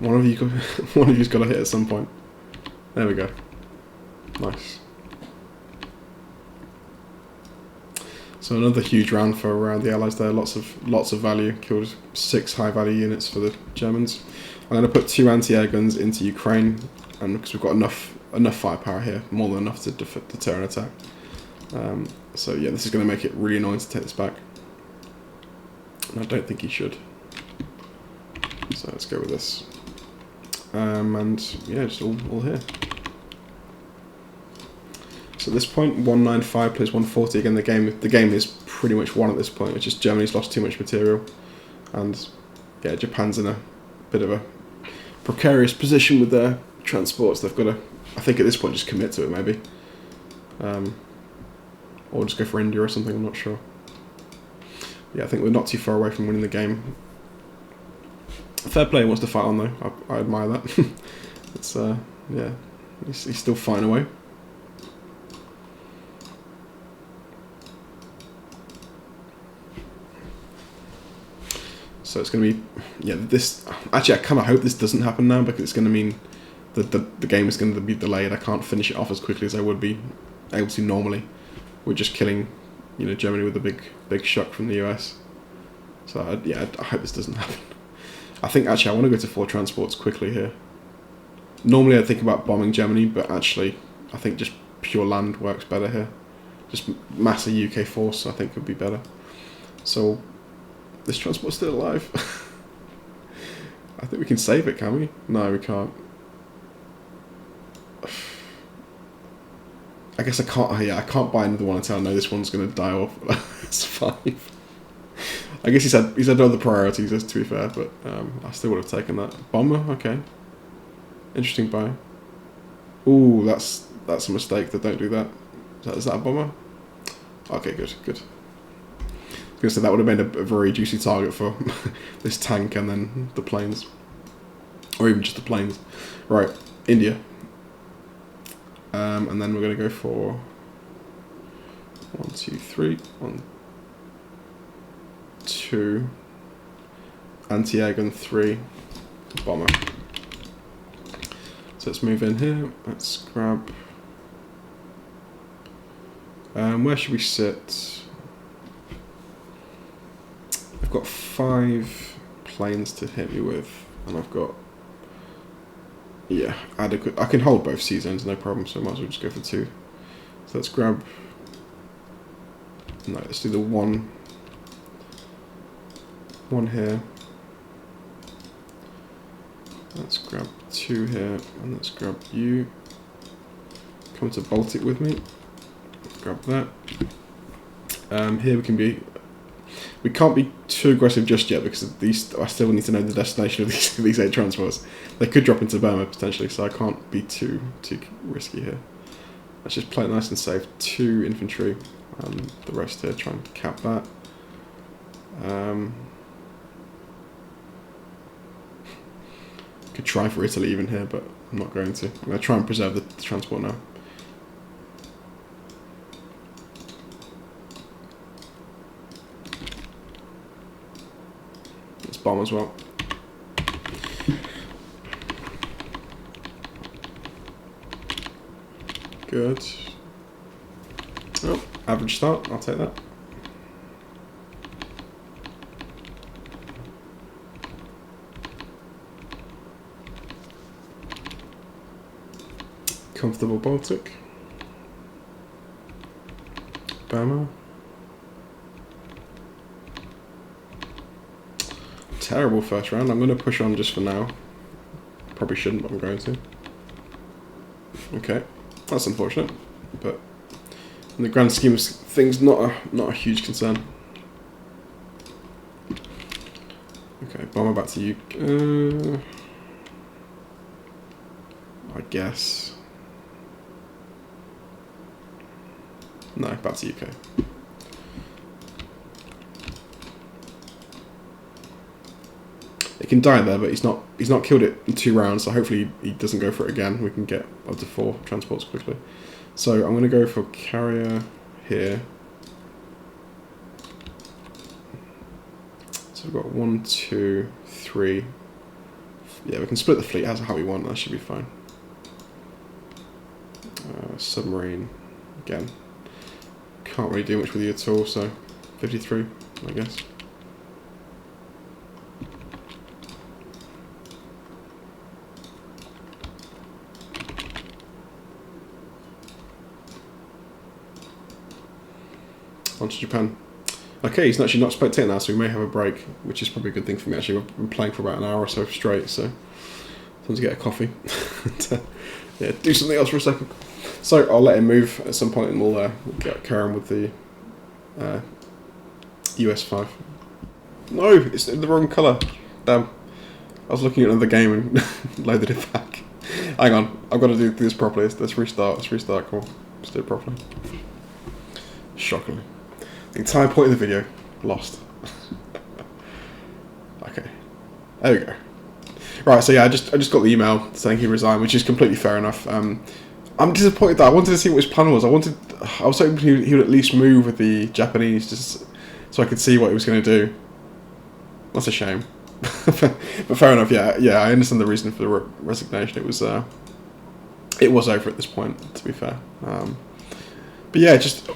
One of you's got to hit at some point. There we go. Nice. So another huge round for the Allies there. Lots of value. Killed 6 high value units for the Germans. I'm going to put 2 anti-air guns into Ukraine, and because we've got enough firepower here, more than enough to deter an attack. So yeah, this is going to make it really annoying to take this back. And I don't think he should. So let's go with this. And yeah, just all here. So at this point, 195 plays 140. Again, the game is pretty much won at this point. It's just Germany's lost too much material, and yeah, Japan's in a bit of a precarious position with their transports. They've got to, I think, at this point, just commit to it maybe, or just go for India or something. I'm not sure. Yeah, I think we're not too far away from winning the game. Fair play wants to fight on though. I admire that. It's yeah, he's still fighting away. So it's going to be, yeah, this, actually I kind of hope this doesn't happen now, because it's going to mean that the game is going to be delayed. I can't finish it off as quickly as I would be able to normally. We're just killing, Germany with a big shock from the US. So I hope this doesn't happen. I think actually I want to go to 4 transports quickly here. Normally I'd think about bombing Germany, but actually I think just pure land works better here. Just mass a UK force I think would be better. So this transport's still alive. I think we can save it, can we? No, we can't. I guess I can't. I can't buy another one until I know this one's going to die off. It's 5. I guess he's had other priorities, to be fair, but I still would have taken that. Bomber, okay. Interesting buy. Ooh, that's a mistake. Don't do that. Is that a bomber? Okay, good. I was going to say that would have made a very juicy target for this tank and then the planes, or even just the planes. Right, India. And then we're going to go for 1, 2, 3. 1, 2. Anti-air gun 3. Bomber. So let's move in here. Let's grab. Where should we sit? I've got 5 planes to hit me with, and I've got, yeah, adequate. I can hold both sea zones, no problem, so I might as well just go for 2. So let's grab, no, let's do the one here. Let's grab 2 here, and let's grab you. Come to Baltic with me. Grab that. Here we can't be too aggressive just yet, because I still need to know the destination of these 8 transports. They could drop into Burma potentially, so I can't be too risky here. Let's just play it nice and safe. 2 infantry, and the rest here, try and cap that. Could try for Italy even here, but I'm not going to. I'm going to try and preserve the transport now. Let's bomb as well. Good. Oh, average start. I'll take that. Comfortable Baltic. Burma. Terrible first round. I'm going to push on just for now. Probably shouldn't, but I'm going to. Okay, that's unfortunate, but in the grand scheme of things, not a huge concern. Okay, bomber back to you. I guess. No, back to UK. It can die there, but he's not killed it in 2 rounds, so hopefully he doesn't go for it again. We can get up to 4 transports quickly. So I'm going to go for carrier here. So we've got 1, 2, 3. Yeah, we can split the fleet as how we want. That should be fine. Submarine again. Can't really do much with you at all. So 53, I guess. On to Japan. Okay, he's actually not spectating now, so we may have a break, which is probably a good thing for me. Actually, we've been playing for about an hour or so straight, so time to get a coffee. Yeah, do something else for a second. So I'll let him move at some point, and we'll carry on with the US5. No, it's in the wrong colour. Damn. I was looking at another game and loaded it back. Hang on, I've got to do this properly. Let's restart. Come on, let's do it properly. Shockingly. The entire point of the video, lost. Okay, there we go. Right, so yeah, I just got the email saying he resigned, which is completely fair enough. I'm disappointed that I wanted to see what his plan was. I was hoping he would at least move with the Japanese, just so I could see what he was going to do. That's a shame. But fair enough. Yeah, I understand the reason for the resignation. It was over at this point, to be fair. But yeah, just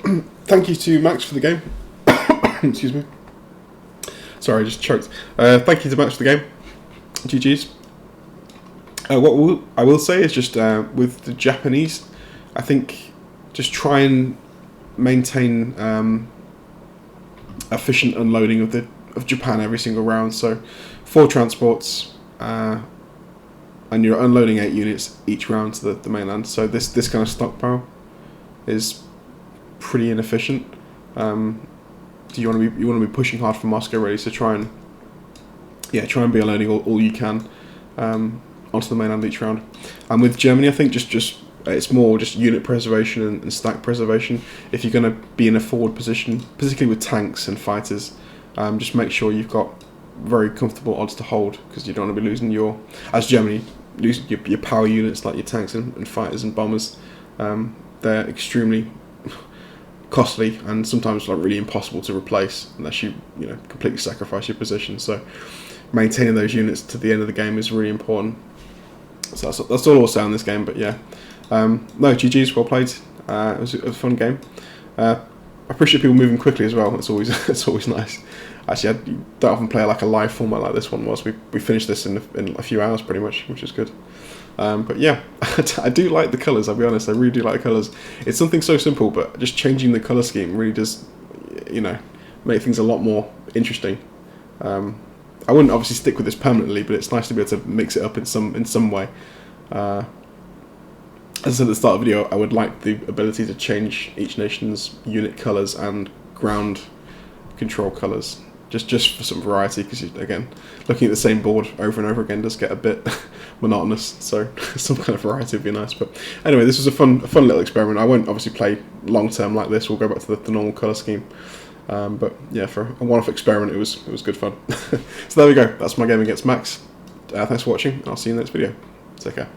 thank you to Max for the game. Excuse me. Sorry, I just choked. Thank you to Max for the game. GG's. What I will say is just with the Japanese, I think just try and maintain efficient unloading of Japan every single round. So 4 transports, and you're unloading 8 units each round to the mainland. So this kind of stockpile is pretty inefficient. You want to be pushing hard for Moscow really, so try and be unloading all you can onto the mainland each round. And with Germany, I think just it's more just unit preservation and stack preservation. If you're going to be in a forward position, particularly with tanks and fighters, just make sure you've got very comfortable odds to hold, because you don't want to be losing your power units like your tanks and fighters and bombers. They're extremely costly and sometimes like really impossible to replace unless you completely sacrifice your position. So maintaining those units to the end of the game is really important. So that's all I'll say on this game. But yeah, no, GG's, well played. It was a fun game. I appreciate people moving quickly as well. It's always nice. Actually, I don't often play like a live format like this one was. We finished this in a few hours pretty much, which is good. But yeah, I do like the colours, I'll be honest. I really do like the colours. It's something so simple, but just changing the colour scheme really does, make things a lot more interesting. I wouldn't obviously stick with this permanently, but it's nice to be able to mix it up in some way. As I said at the start of the video, I would like the ability to change each nation's unit colours and ground control colours, just for some variety, because again, looking at the same board over and over again does get a bit monotonous, so some kind of variety would be nice. But anyway, this was a fun little experiment. I won't obviously play long term like this. We'll go back to the normal colour scheme. But yeah, for a one-off experiment, it was good fun. So there we go. That's my game against Max. Thanks for watching. I'll see you in the next video. Take care.